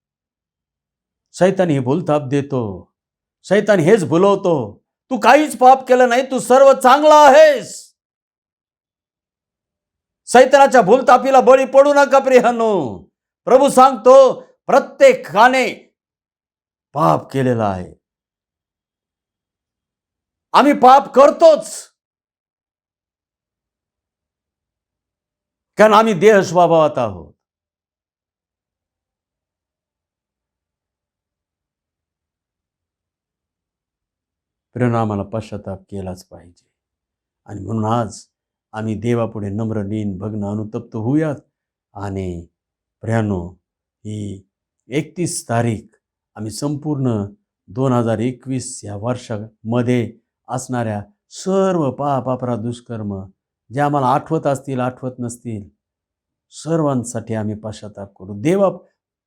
शैतान ही भूलथाप देतो, शैतान हेच भुलवतो, तू काहीच पाप केलं नाही, तू सर्व चांगला आहेस. सैतानाच्या भूलतापीला बळी पडू नका प्रियानो. प्रभू सांगतो प्रत्येकाने पाप केलेला आहे. आम्ही पाप करतोच, कारण आम्ही देह स्वभावात आहोत. प्रियानो, आम्हाला पश्चाताप केलाच पाहिजे. आणि म्हणून आज आम्ही देवापुढे नम्र लीन भग्न अनुतप्त होऊयात. आणि प्रियानो, ही 31 तारीख आम्ही संपूर्ण 2021 या वर्षामध्ये असणाऱ्या सर्व पाप अपराध दुष्कर्म जे आम्हाला आठवत असतील आठवत नसतील सर्वांसाठी आम्ही पश्चाताप करू.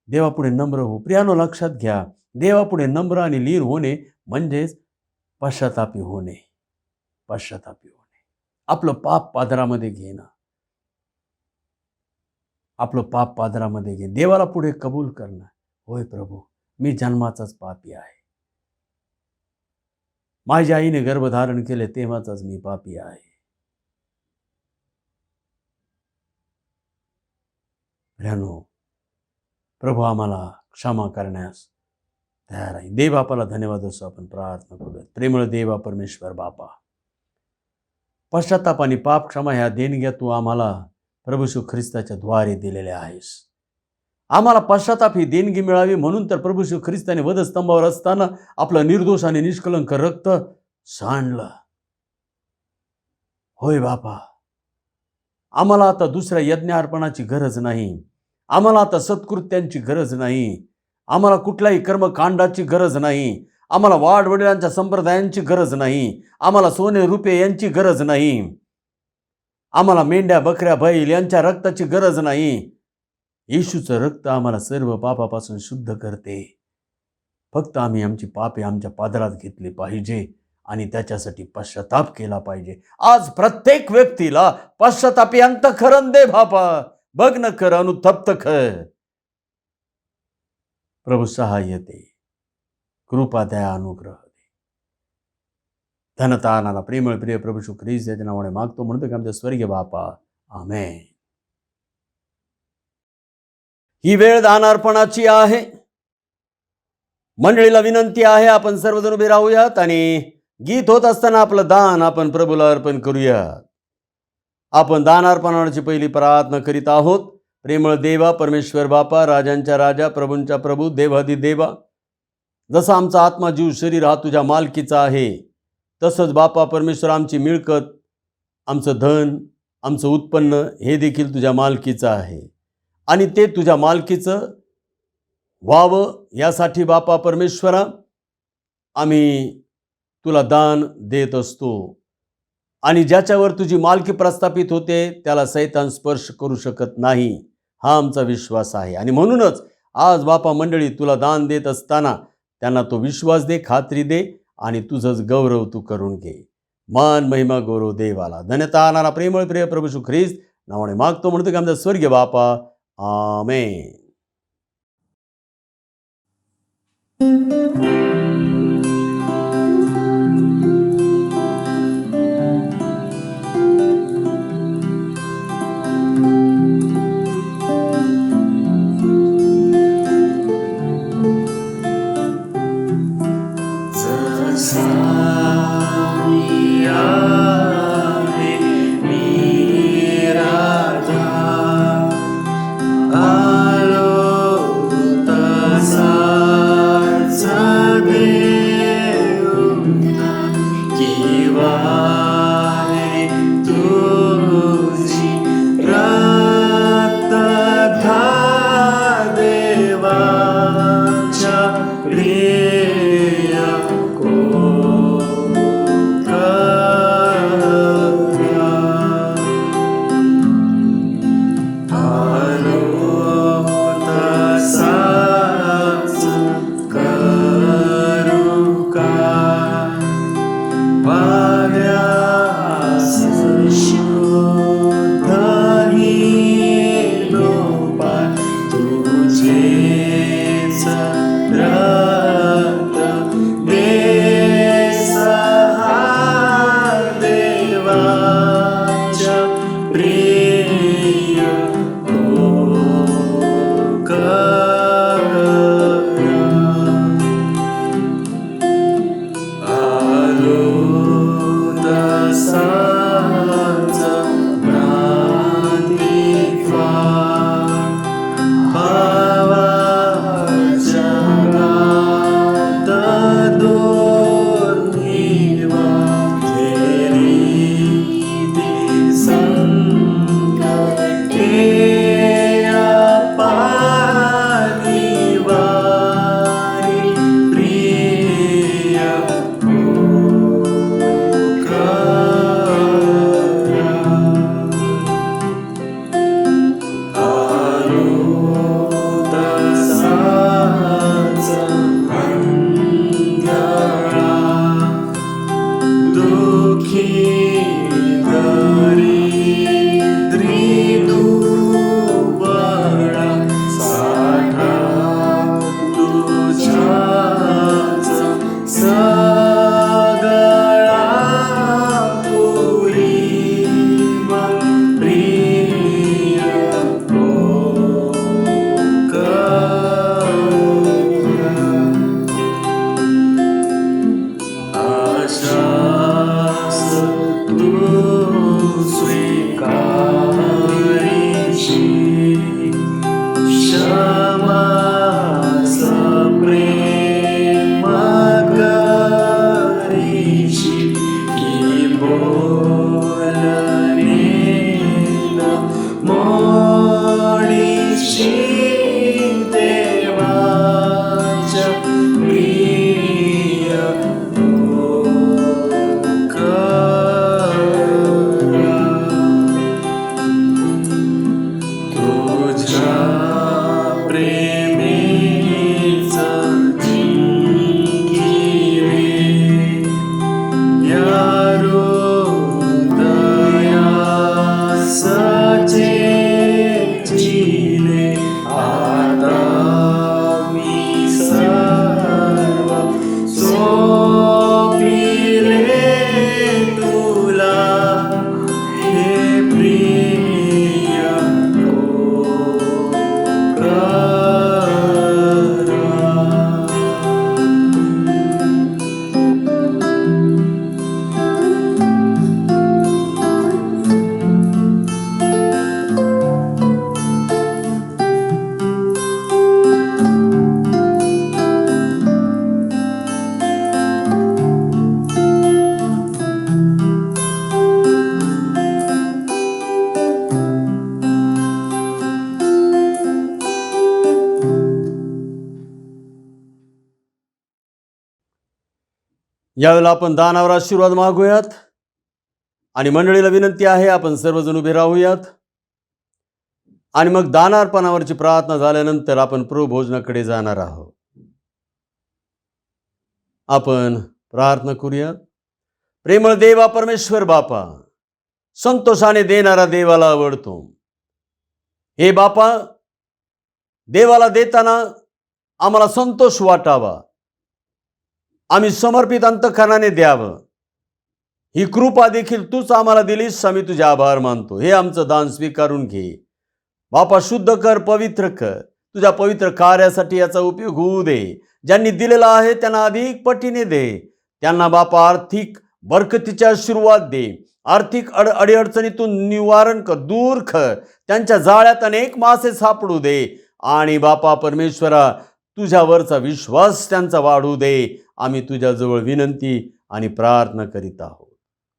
देवापुढे नम्र होऊ. प्रियानो, लक्षात घ्या, देवापुढे नम्र आणि लीन होणे म्हणजेच पश्चातापी होणे. पश्चातापी होणे, आपलं पाप पादरामध्ये घेणं. आपलं पाप पादरामध्ये घे, देवाला पुढे कबूल करणं. होय प्रभू, मी जन्माचाच पापी आहे. माझ्या आईने गर्भधारण केले तेव्हाचाच मी पापी आहे. प्रियानो, प्रभू आम्हाला क्षमा करण्यास तयार आहे. देवबापाला धन्यवाद असो आपण प्रार्थना करूया. प्रेमळ देवा परमेश्वर बापा, पश्चाताप आणि पाप क्षमा ह्या देणग्या तू आम्हाला प्रभू येशू ख्रिस्ताच्या द्वारे दिलेल्या आहेस. आम्हाला पश्चाताप ही देणगी मिळावी म्हणून तर प्रभू येशू ख्रिस्ताने वधस्तंभावर असताना आपलं निर्दोष आणि निष्कलंक रक्त सांडलं. होय बापा, आम्हाला आता दुसऱ्या यज्ञ अर्पणाची गरज नाही. आम्हाला आता सत्कृत्यांची गरज नाही. आम्हाला कुठल्याही कर्मकांडाची गरज नाही. आम्हाला वाडवडिलांच्या संप्रदायांची गरज नाही. आम्हाला सोने रुपये यांची गरज नाही. आम्हाला मेंढ्या बकऱ्या बैल यांच्या रक्ताची गरज नाही. येशूचं रक्त आम्हाला सर्व पापापासून शुद्ध करते. फक्त आम्ही आमची पापे आमच्या पादरात घेतली पाहिजे आणि त्याच्यासाठी पश्चाताप केला पाहिजे. आज प्रत्येक व्यक्तीला पश्चातापी अंतःकरण दे बापा. भग्न कर, अनुतप्त कर. प्रभू सहाय्य दे, कृपा दया अनुग्रह दे. धनतानाला प्रेमळ प्रिय प्रभू येशू ख्रिस्त याच्या नावाने मागतो, म्हणतो की आमच्या स्वर्गीय बापा, आमेन. ही वेळ दान अर्पणाची आहे. मंडळीला विनंती आहे, आपण सर्वजण उभे राहूयात आणि गीत होत असताना आपलं दान आपण प्रभूला अर्पण करूयात. आपण दान अर्पणाची पहिली प्रार्थना करीत आहोत. प्रेमळ देवा परमेश्वर बापा, राजांच्या राजा, प्रभूंच्या प्रभू, देवाधिदेवा, जसा आमचा आत्मा जीव शरीर हा तुझ्या मालकीचा आहे, तसंच बापा परमेश्वर आमची मिळकत, आमचं धन, आमचं उत्पन्न हे देखील तुझ्या मालकीचं आहे. आणि ते तुझ्या मालकीचं व्हावं यासाठी बापा परमेश्वरा आम्ही तुला दान देत असतो. आणि ज्याच्यावर तुझी मालकी प्रस्थापित होते त्याला सैतान स्पर्श करू शकत नाही, हा आमचा विश्वास आहे. आणि म्हणूनच आज बापा मंडळी तुला दान देत असताना त्यांना तो विश्वास दे, खात्री दे आणि तुझंच गौरव तू करून घे. मान महिमा गौरव देवाला. धन्यता नाना प्रेमळ प्रिय प्रभू येशू ख्रिस्त नावाने मागतो, म्हणतो की आमचा स्वर्गीय बापा, आमेन. आलो तसा यावेळेला आपण दानावर आशीर्वाद मागूयात आणि मंडळीला विनंती आहे आपण सर्वजण उभे राहूयात आणि मग दानार्पणावरची प्रार्थना झाल्यानंतर आपण प्रभू भोजनाकडे जाणार आहोत. आपण प्रार्थना करूयात. प्रेमळ देवा परमेश्वर बापा, संतोषाने देणारा देवाला आवडतो. हे बापा, देवाला देताना आम्हाला संतोष वाटावा, आम्ही समर्पित अंतःकरणाने द्यावं, ही कृपा देखील तूच आम्हाला दिलीस. आम्ही तुझे आभार मानतो. हे आमचं दान स्वीकारून घे बापा, शुद्ध कर, पवित्र कर. तुझ्या पवित्र कार्यासाठी याचा उपयोग होऊ दे. ज्यांनी दिलेला आहे त्यांना अधिक पटीने दे. त्यांना बापा आर्थिक बरकतीच्या आशीर्वाद दे. आर्थिक अडीअडचणीतून निवारण कर, दूर कर. त्यांच्या जाळ्यात अनेक मासे सापडू दे आणि बापा परमेश्वरा, तुझ्यावरचा विश्वास त्यांचा वाढू दे. आम्ही तुझ्याजवळ विनंती आणि प्रार्थना करीत आहोत.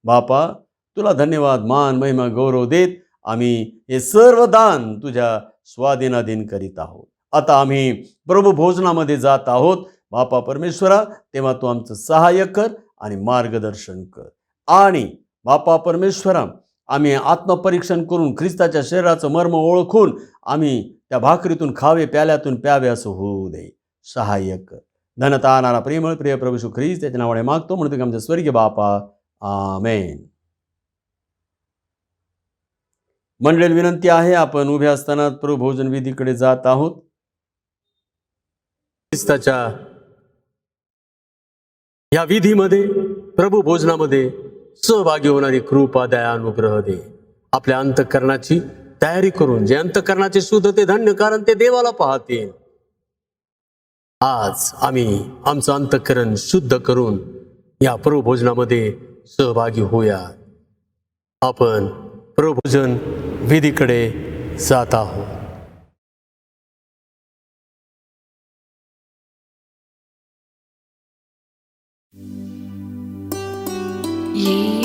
बापा, तुला धन्यवाद, मान, महिमा, गौरव देत आम्ही हे सर्व दान तुझ्या स्वाधीनाधीन करीत आहोत. आता आम्ही प्रभू भोजनामध्ये जात आहोत. बापा परमेश्वरा, तेव्हा तू आमचं सहाय्य कर आणि मार्गदर्शन कर. आणि बापा परमेश्वरा, आम्ही आत्मपरीक्षण करून ख्रिस्ताच्या शरीराचं मर्म ओळखून आम्ही त्या भाकरीतून खावे, प्याल्यातून प्यावे असं होऊ दे. सहाय्य कर. धनता आणणारा प्रेमळ प्रिय प्रभू येशू ख्रिस्त त्याच्या नावाने मागतो, म्हणतो की आमच्या स्वर्गीय बापा, आमेन. मंडळी विनंती आहे आपण उभे असताना प्रभू भोजन विधीकडे जात आहोत. ख्रिस्ताच्या या विधीमध्ये, प्रभू भोजनामध्ये सहभागी होणारी कृपा, दया, अनुग्रह दे. आपल्या अंतःकरणाची तयारी करून जे अंतःकरणाचे शुद्ध ते धन्य, कारण ते देवाला पाहतील. आज आम्ही आमचं अंतःकरण शुद्ध करून या प्रभू भोजनामध्ये सहभागी होऊया. आपण प्रभू भोजन विधीकडे जात आहोत.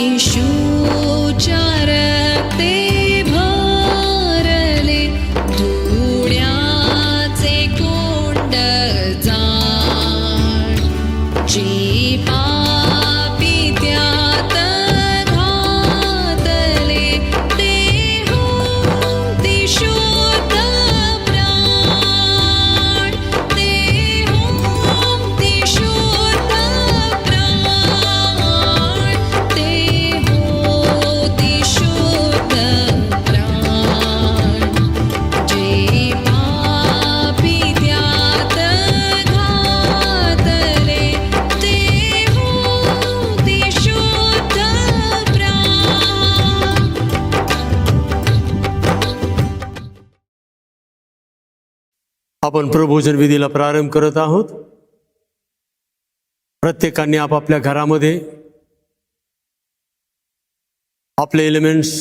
येशूच्या रक्ते भरले धुण्याचे कुंड जाण, जे पापी त्यात घातले, ते होते शुद्ध प्राण, ते होते शुद्ध प्राण, ते होते शुद्ध प्राण, जे पापी त्यात घातले, ते होते शुद्ध प्राण. आपण प्रभू भोजन विधीला प्रारंभ करत आहोत. प्रत्येकाने आपापल्या घरामध्ये आपले एलिमेंट्स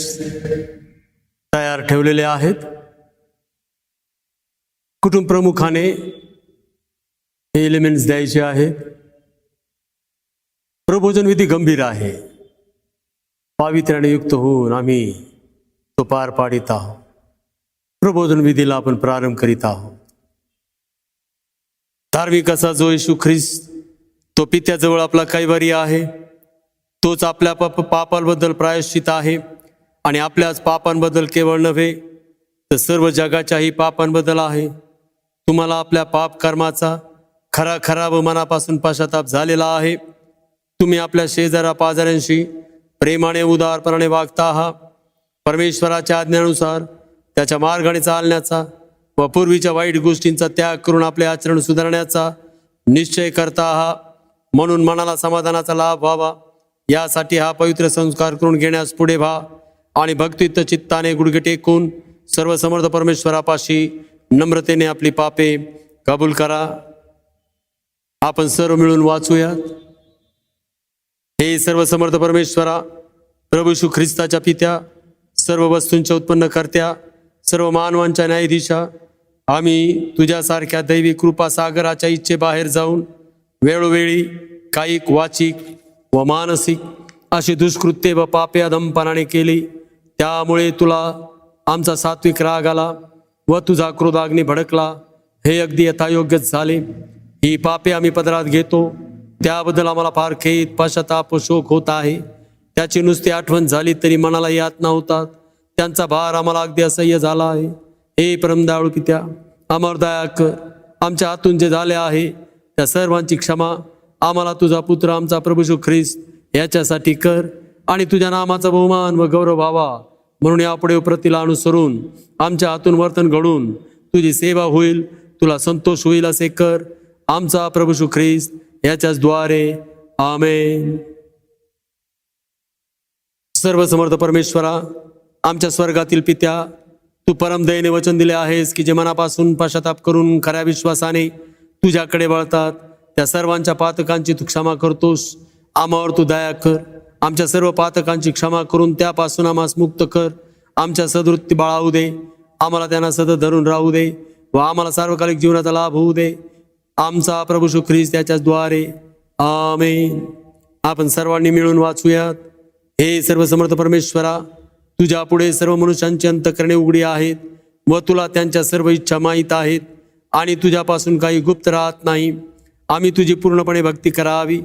तयार ठेवलेले आहेत. कुटुंब प्रमुखाने हे एलिमेंट्स द्यायचे आहेत. प्रभोजन विधी गंभीर आहे. पावित्र्याने युक्त होऊन आम्ही तो पार पाडित आहोत. प्रभोजन विधीला आपण प्रारंभ करीत आहोत. धार्मिक असा जो येशू ख्रिस्त, तो पित्याजवळ आपला कैवारी आहे. तोच आपल्या पापांबद्दल प्रायश्चित आहे आणि आपल्याच पापांबद्दल केवळ नव्हे तर सर्व जगाच्याही पापांबद्दल आहे. तुम्हाला आपल्या पाप कर्माचा खरा व मनापासून पश्चाताप झालेला आहे. तुम्ही आपल्या शेजारा पाजाऱ्यांशी प्रेमाने उदारपणाने वागता आहात. परमेश्वराच्या आज्ञेनुसार त्याच्या मार्गाने चालण्याचा व पूर्वीच्या वाईट गोष्टींचा त्याग करून आपले आचरण सुधारण्याचा निश्चय करता आहात. म्हणून मनाला समाधानाचा लाभ व्हावा यासाठी हा पवित्र संस्कार करून घेण्यास पुढे व्हा आणि भक्तियुक्त चित्ताने गुडघे टेकून सर्वसमर्थ परमेश्वरापाशी नम्रतेने आपली पापे कबूल करा. आपण सर्व मिळून वाचूया. हे सर्वसमर्थ परमेश्वरा, प्रभू येशू ख्रिस्ताच्या पित्या, सर्व वस्तूंच्या उत्पन्नकर्त्या, सर्व मानवांच्या न्यायाधीशा, आम्ही तुझ्यासारख्या दैवी कृपा सागराच्या इच्छेबाहेर जाऊन वेळोवेळी कायिक, वाचिक व मानसिक अशी दुष्कृत्ये व पापे अधमपणाने केली. त्यामुळे तुला आमचा सात्विक राग आला व तुझा क्रोधाग्नी भडकला. हे अगदी यथायोग्यच झाले. ही पापे आम्ही पदरात घेतो त्याबद्दल आम्हाला फार खेद पश्चाताप व शोक होत आहे. त्याची नुसती आठवण झाली तरी मनाला यातना होतात. त्यांचा भार आम्हाला अगदी असह्य झाला आहे. हे परमदयाळू पित्या, आम्हावर दया कर. आमच्या हातून जे झाले आहे त्या सर्वांची क्षमा आम्हाला तुझा पुत्र आमचा प्रभू येशू ख्रिस्त याच्यासाठी कर आणि तुझ्या नामाचा बहुमान व गौरव व्हावा म्हणून यापुढे प्रतीला अनुसरून आमच्या हातून वर्तन घडून तुझी सेवा होईल, तुला संतोष होईल असे कर. आमचा प्रभू येशू ख्रिस्त याच्याच द्वारे आमेन. सर्वसमर्थ परमेश्वरा, आमच्या स्वर्गातील पित्या, तू परमदयेने वचन दिले आहेस की जे मनापासून पश्चाताप करून खऱ्या विश्वासाने तुझ्याकडे वळतात त्या सर्वांच्या पातकांची तू क्षमा करतोस. आम्हावर तू दया कर. आमच्या सर्व पातकांची क्षमा करून त्यापासून आम्हास मुक्त कर. आमच्या सदवृत्ती बाळावू दे, आम्हाला त्यांना सतत धरून राहू दे व आम्हाला सार्वकालिक जीवनाचा लाभ होऊ दे. आमचा प्रभू येशू ख्रिस्त त्याच्याच द्वारे आमेन. आपण सर्वांनी मिळून वाचूयात. हे सर्वसमर्थ परमेश्वरा, तुझ्या पुढे सर्व मनुष्यांची अंतःकरणे उघडी आहेत व तुला त्यांच्या सर्व इच्छा माहीत आहेत आणि तुझ्यापासून काही गुप्त राहत नाही. आम्ही तुझी पूर्णपणे भक्ती करावी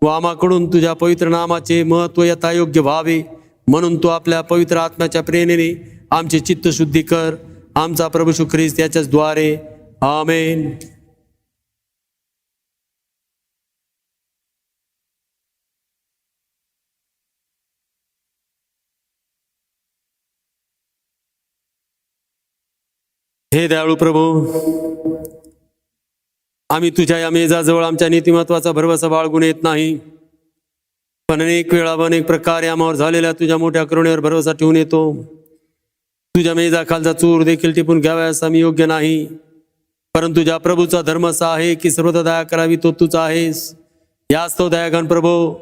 व आम्हाकडून तुझ्या पवित्र नामाचे महत्त्व यथायोग्य व्हावे म्हणून तू आपल्या पवित्र आत्म्याच्या प्रेरणेने आमची चित्तशुद्धी कर. आमचा प्रभू येशू ख्रिस्त याच्याच द्वारे आमेन. हे दयाळू प्रभू, आम्ही तुझ्या या मेजाजवळ आमच्या नीतिमत्वाचा भरवसा बाळगून येत नाही, पण अनेक वेळा व अनेक प्रकारे आम्हावर झालेल्या तुझ्या मोठ्या करुणेवर भरवसा ठेवून येतो. तुझ्या मेजाखालचा चूर देखील टिपून घ्याव्यास आम्ही योग्य नाही, परंतु तुझ्या प्रभूचा धर्म असा आहे की सर्वदा दया करावी तो तूच आहेस. यास्तव दयाघन प्रभो,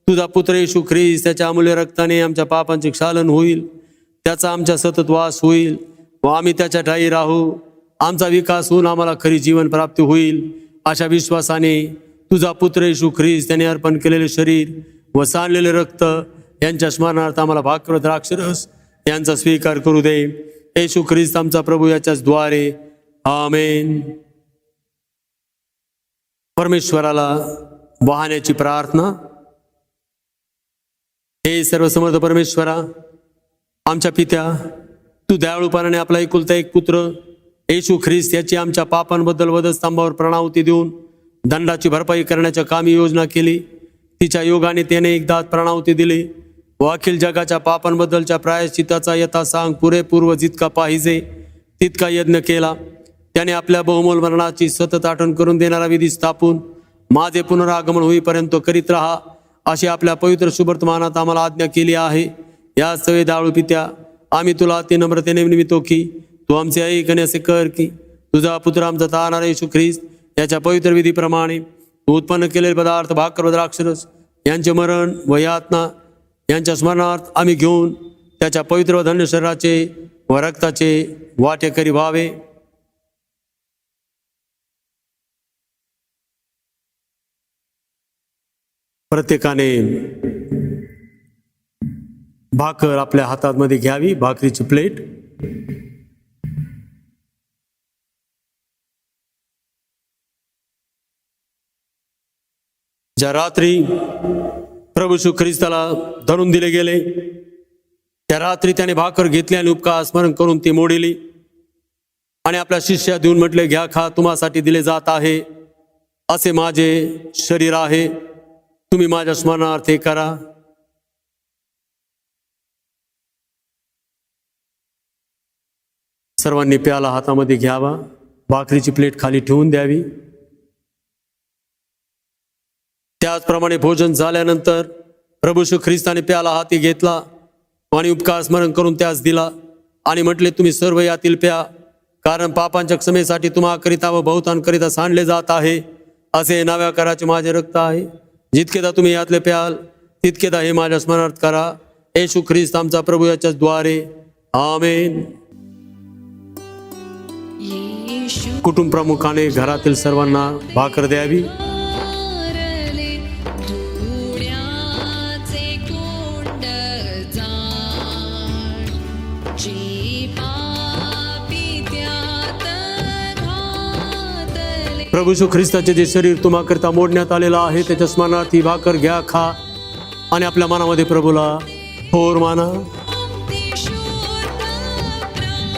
तुझा पुत्र येशू ख्रिस्त त्याच्या अमूल्य रक्ताने आमच्या पापांचे क्षालन होईल, त्याचा आमच्या सतत वास होईल व आम्ही त्याच्या ठायी राहू. आमचा विकास होऊन आम्हाला खरी जीवन प्राप्ती होईल. अशा विश्वासाने तुझा पुत्र येशू ख्रिस्त त्याने अर्पण केलेले शरीर व सांडलेले रक्त यांच्या स्मरणार्थ आम्हाला भाकर द्राक्षरस यांचा स्वीकार करू दे. येशू ख्रिस्त आमचा प्रभू याच्याच द्वारे आमेन. परमेश्वराला वाहण्याची प्रार्थना. हे सर्वसमर्थ परमेश्वरा, आमच्या पित्या, तू दयाळूपणाने आपला एकुलता एक पुत्र येशू ख्रिस्त याची आमच्या पापांबद्दल वधस्तंभावर प्रणाहुती देऊन दंडाची भरपाई करण्याच्या कामी योजना केली. तिच्या योगाने त्याने एक दात प्रणाहुती दिली व अखिल जगाच्या पापांबद्दलच्या प्रायश्चित्ताचा यथासांग पुरेपूर व जितका पाहिजे तितका यज्ञ केला. त्याने आपल्या बहुमोल मरणाची सतत आठवण करून देणारा विधी स्थापून माझे पुनरागमन होईपर्यंत करीत राहा अशी आपल्या पवित्र सुवर्तमानात आम्हाला आज्ञा केली आहे. या सवे दयाळू पित्या, आम्ही तुला अति नम्रतेने विनवितो की तू आमचे ऐकणे असे कर की तुझा पुत्र आमचा तारणारा येशू ख्रिस्त याच्या पवित्र विधीप्रमाणे तू उत्पन्न केलेले पदार्थ भाकर व द्राक्षरस यांचे मरण व यातना यांच्या स्मरणार्थ आम्ही घेऊन त्याच्या पवित्र व धन्य शरीराचे व रक्ताचे वाटेकरी व्हावे. प्रत्येकाने भाकर आपल्या हातामध्ये घ्यावी, भाकरीची प्लेट. ज्या रात्री प्रभू येशू ख्रिस्ताला धरून दिले गेले त्या रात्री त्याने भाकर घेतली आणि उपकार स्मरण करून ती मोडिली आणि आपल्या शिष्या देऊन म्हटले, घ्या खा, तुम्हासाठी दिले जात आहे, असे माझे शरीर आहे, तुम्ही माझ्या स्मरणार्थ हे करा. सर्वांनी प्याला हातामध्ये घ्यावा, भाकरीची प्लेट खाली ठेवून द्यावी. त्याचप्रमाणे भोजन झाल्यानंतर प्रभू येशू ख्रिस्ताने प्याला हाती घेतला आणि उपकार स्मरण करून त्यास दिला आणि म्हटले, तुम्ही सर्व यातील प्या, कारण पापांच्या क्षमेसाठी तुम्हाकरिता व बहुतांकरिता सांडले जात आहे, असे नव्या कराचे माझे रक्त आहे. जितकेदा तुम्ही यातले प्याल तितकेदा हे माझ्या स्मरणार्थ करा. येशू ख्रिस्त आमचा प्रभू याच्याच द्वारे आमेन. कुटुंब प्रमुखाने घरातील सर्वांना भाकर द्यावी. प्रभू येशू ख्रिस्ताचे जे शरीर तुम्हाकरता मोडण्यात आलेलं आहे त्याच्या स्मरणार्थ ही भाकर घ्या, खा आणि आपल्या मनामध्ये प्रभूला थोर माना. ते शुद्ध प्राण,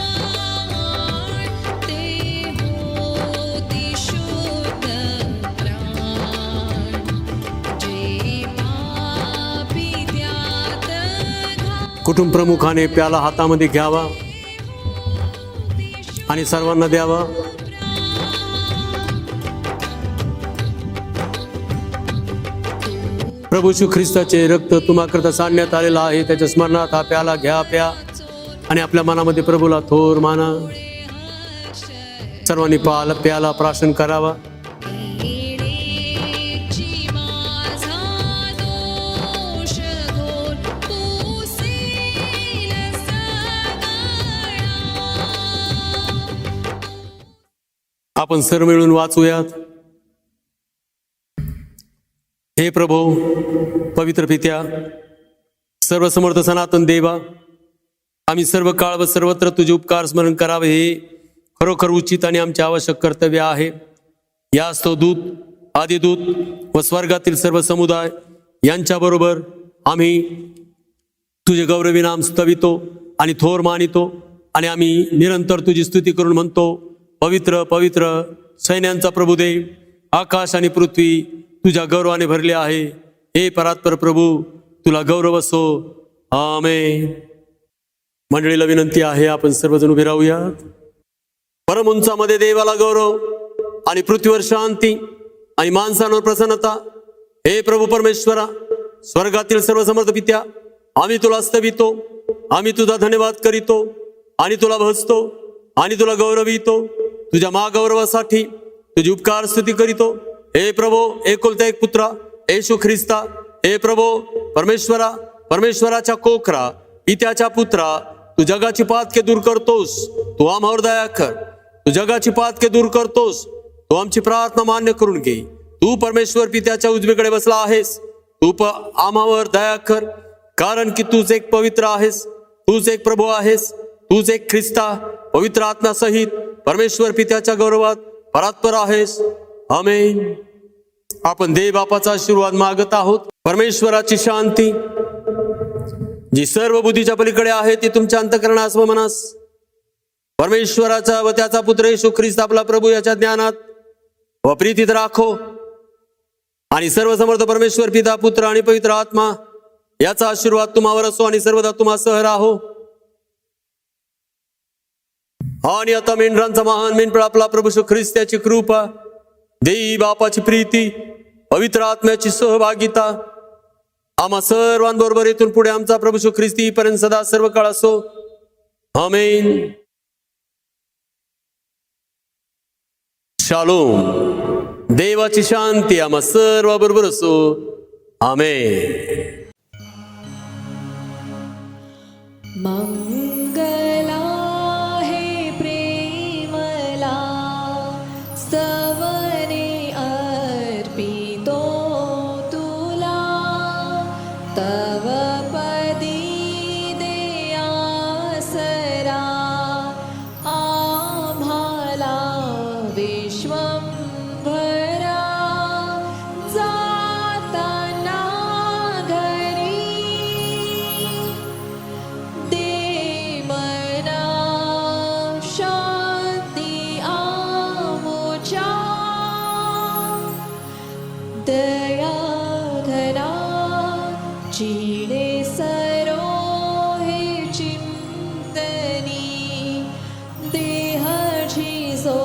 ते होती शुद्ध प्राण, जे पापी त्यात घाल. कुटुंब प्रमुखाने प्याला हातामध्ये घ्यावा आणि सर्वांना द्यावा. प्रभू येशू ख्रिस्ताचे रक्त तुम्हाकरता सांडण्यात आलेलं आहे त्याच्या स्मरणात हा प्याला घ्या, प्या आणि आपल्या मनामध्ये प्रभूला थोर माना. सर्वांनी प्याला प्राशन करावा. येडेची माझा दोष घोर पुसेल सगळा. आपण सर्व मिळून वाचूयात. हे प्रभो, पवित्र पित्या, सर्वसमर्थ सनातन देवा, आम्ही सर्व काळ व सर्वत्र तुझे उपकार स्मरण करावे हे खरोखर उचित आणि आमचे आवश्यक कर्तव्य आहे. यास तो दूत, आदिदूत व स्वर्गातील सर्व समुदाय यांच्याबरोबर आम्ही तुझे गौरवी नाम स्तवितो आणि थोर मानितो आणि आम्ही निरंतर तुझी स्तुती करून म्हणतो, पवित्र पवित्र सैन्यांचा प्रभुदेव, आकाश आणि पृथ्वी तुझ्या गौरवाने भरले आहे. हे परात्पर प्रभू, तुला गौरव असो. आमेन. मंडळीला विनंती आहे, आपण सर्वजण उभे राहूयात. परम उंचामध्ये देवाला गौरव आणि पृथ्वीवर शांती आणि माणसांवर प्रसन्नता. हे प्रभू परमेश्वरा, स्वर्गातील सर्व समर्थ पित्या, आम्ही तुला स्तवितो, आम्ही तुझा धन्यवाद करीतो आणि तुला भजतो आणि तुला गौरवितो. तुझ्या महागौरवासाठी तुझी उपकार स्तुती करीतो. हे प्रभो, एकुलता एक पुत्रा येशू ख्रिस्ता, हे प्रभो परमेश्वरा, परमेश्वराच्या कोकरा, पित्याच्या पुत्रा, तू जगाची पातके दूर करतोस, तू आम्हावर दया कर. तू जगाची पातके दूर करतोस, तू आमची प्रार्थना मान्य करून घे. तू परमेश्वर पित्याच्या उजवीकडे बसला आहेस, तू आम्हावर दया कर, कारण की तूच एक पवित्र आहेस, तूच एक प्रभू आहेस, तूच एक ख्रिस्ता पवित्र आत्मा सहित परमेश्वर पित्याच्या गौरवात परात्पर आहेस. आमेन. आपण देव बापाचा आशीर्वाद मागत आहोत. परमेश्वराची शांती जी सर्व बुद्धीच्या पलीकडे आहे ती तुमच्या अंतःकरणास व मनास परमेश्वराचा व त्याचा पुत्र येशू ख्रिस्त आपला प्रभू याच्या ज्ञानात व प्रीतीत राखो. आणि सर्व समर्थ परमेश्वर पिता, पुत्र आणि पवित्र आत्मा याचा आशीर्वाद तुम्हावर असो आणि सर्वदा तुम्हा सह राहो. आणि आता मेंढरांचा महान मेंढपाळ आपला प्रभू येशू ख्रिस्त याची कृपा, देवी बापाची प्रीती, पवित्र आत्म्याची सहभागिता आम्हा सर्वांबरोबर इथून पुढे आमचा प्रभू येशू ख्रिस्त पर्यंत सदा सर्व काळ असो. आमेन. शालोम. देवाची शांती आम्हा सर्वांबरोबर असो. आमेन. मंगला हे प्रेमला स्तवने अर्पितो तुला, तव पदी दे आसरा आम्हाला विश्वंभरा. जाताना घरी दे मना शांती आमोच्या, दया घना चिडे सरो हे चिंतनी, देहाची जो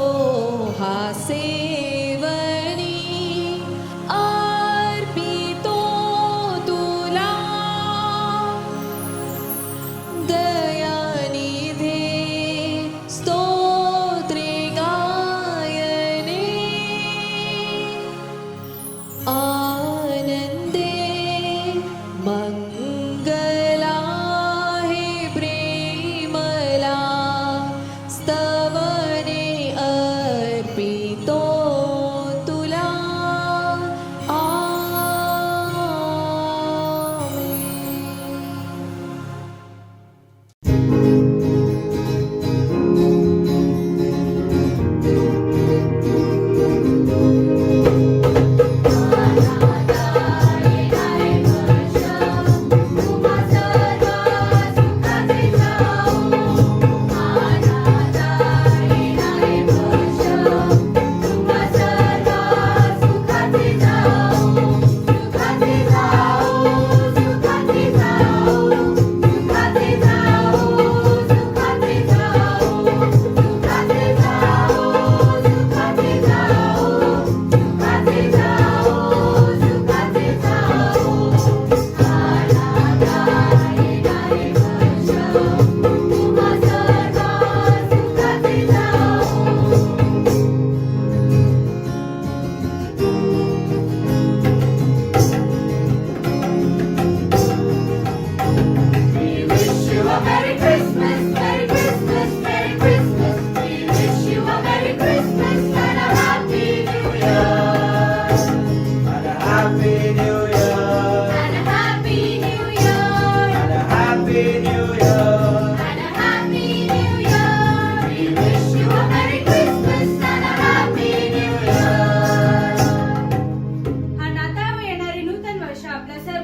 हा सेवनी अर्पितो तुला. दयानिधे स्तोत्रे गायने, आनंदे मंगला हे प्रेमला स्तवने अर्पितो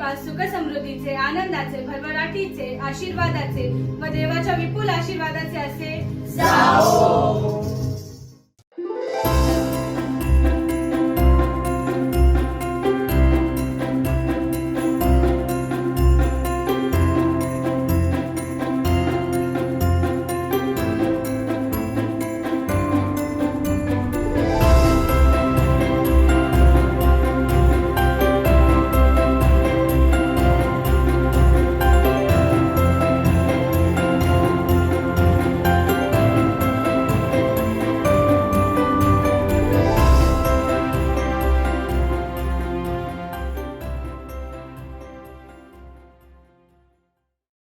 दिवस सुख समृद्धीचे, आनंदाचे, भरभराटीचे, आशीर्वादाचे व देवाच्या विपुल आशीर्वादाचे असे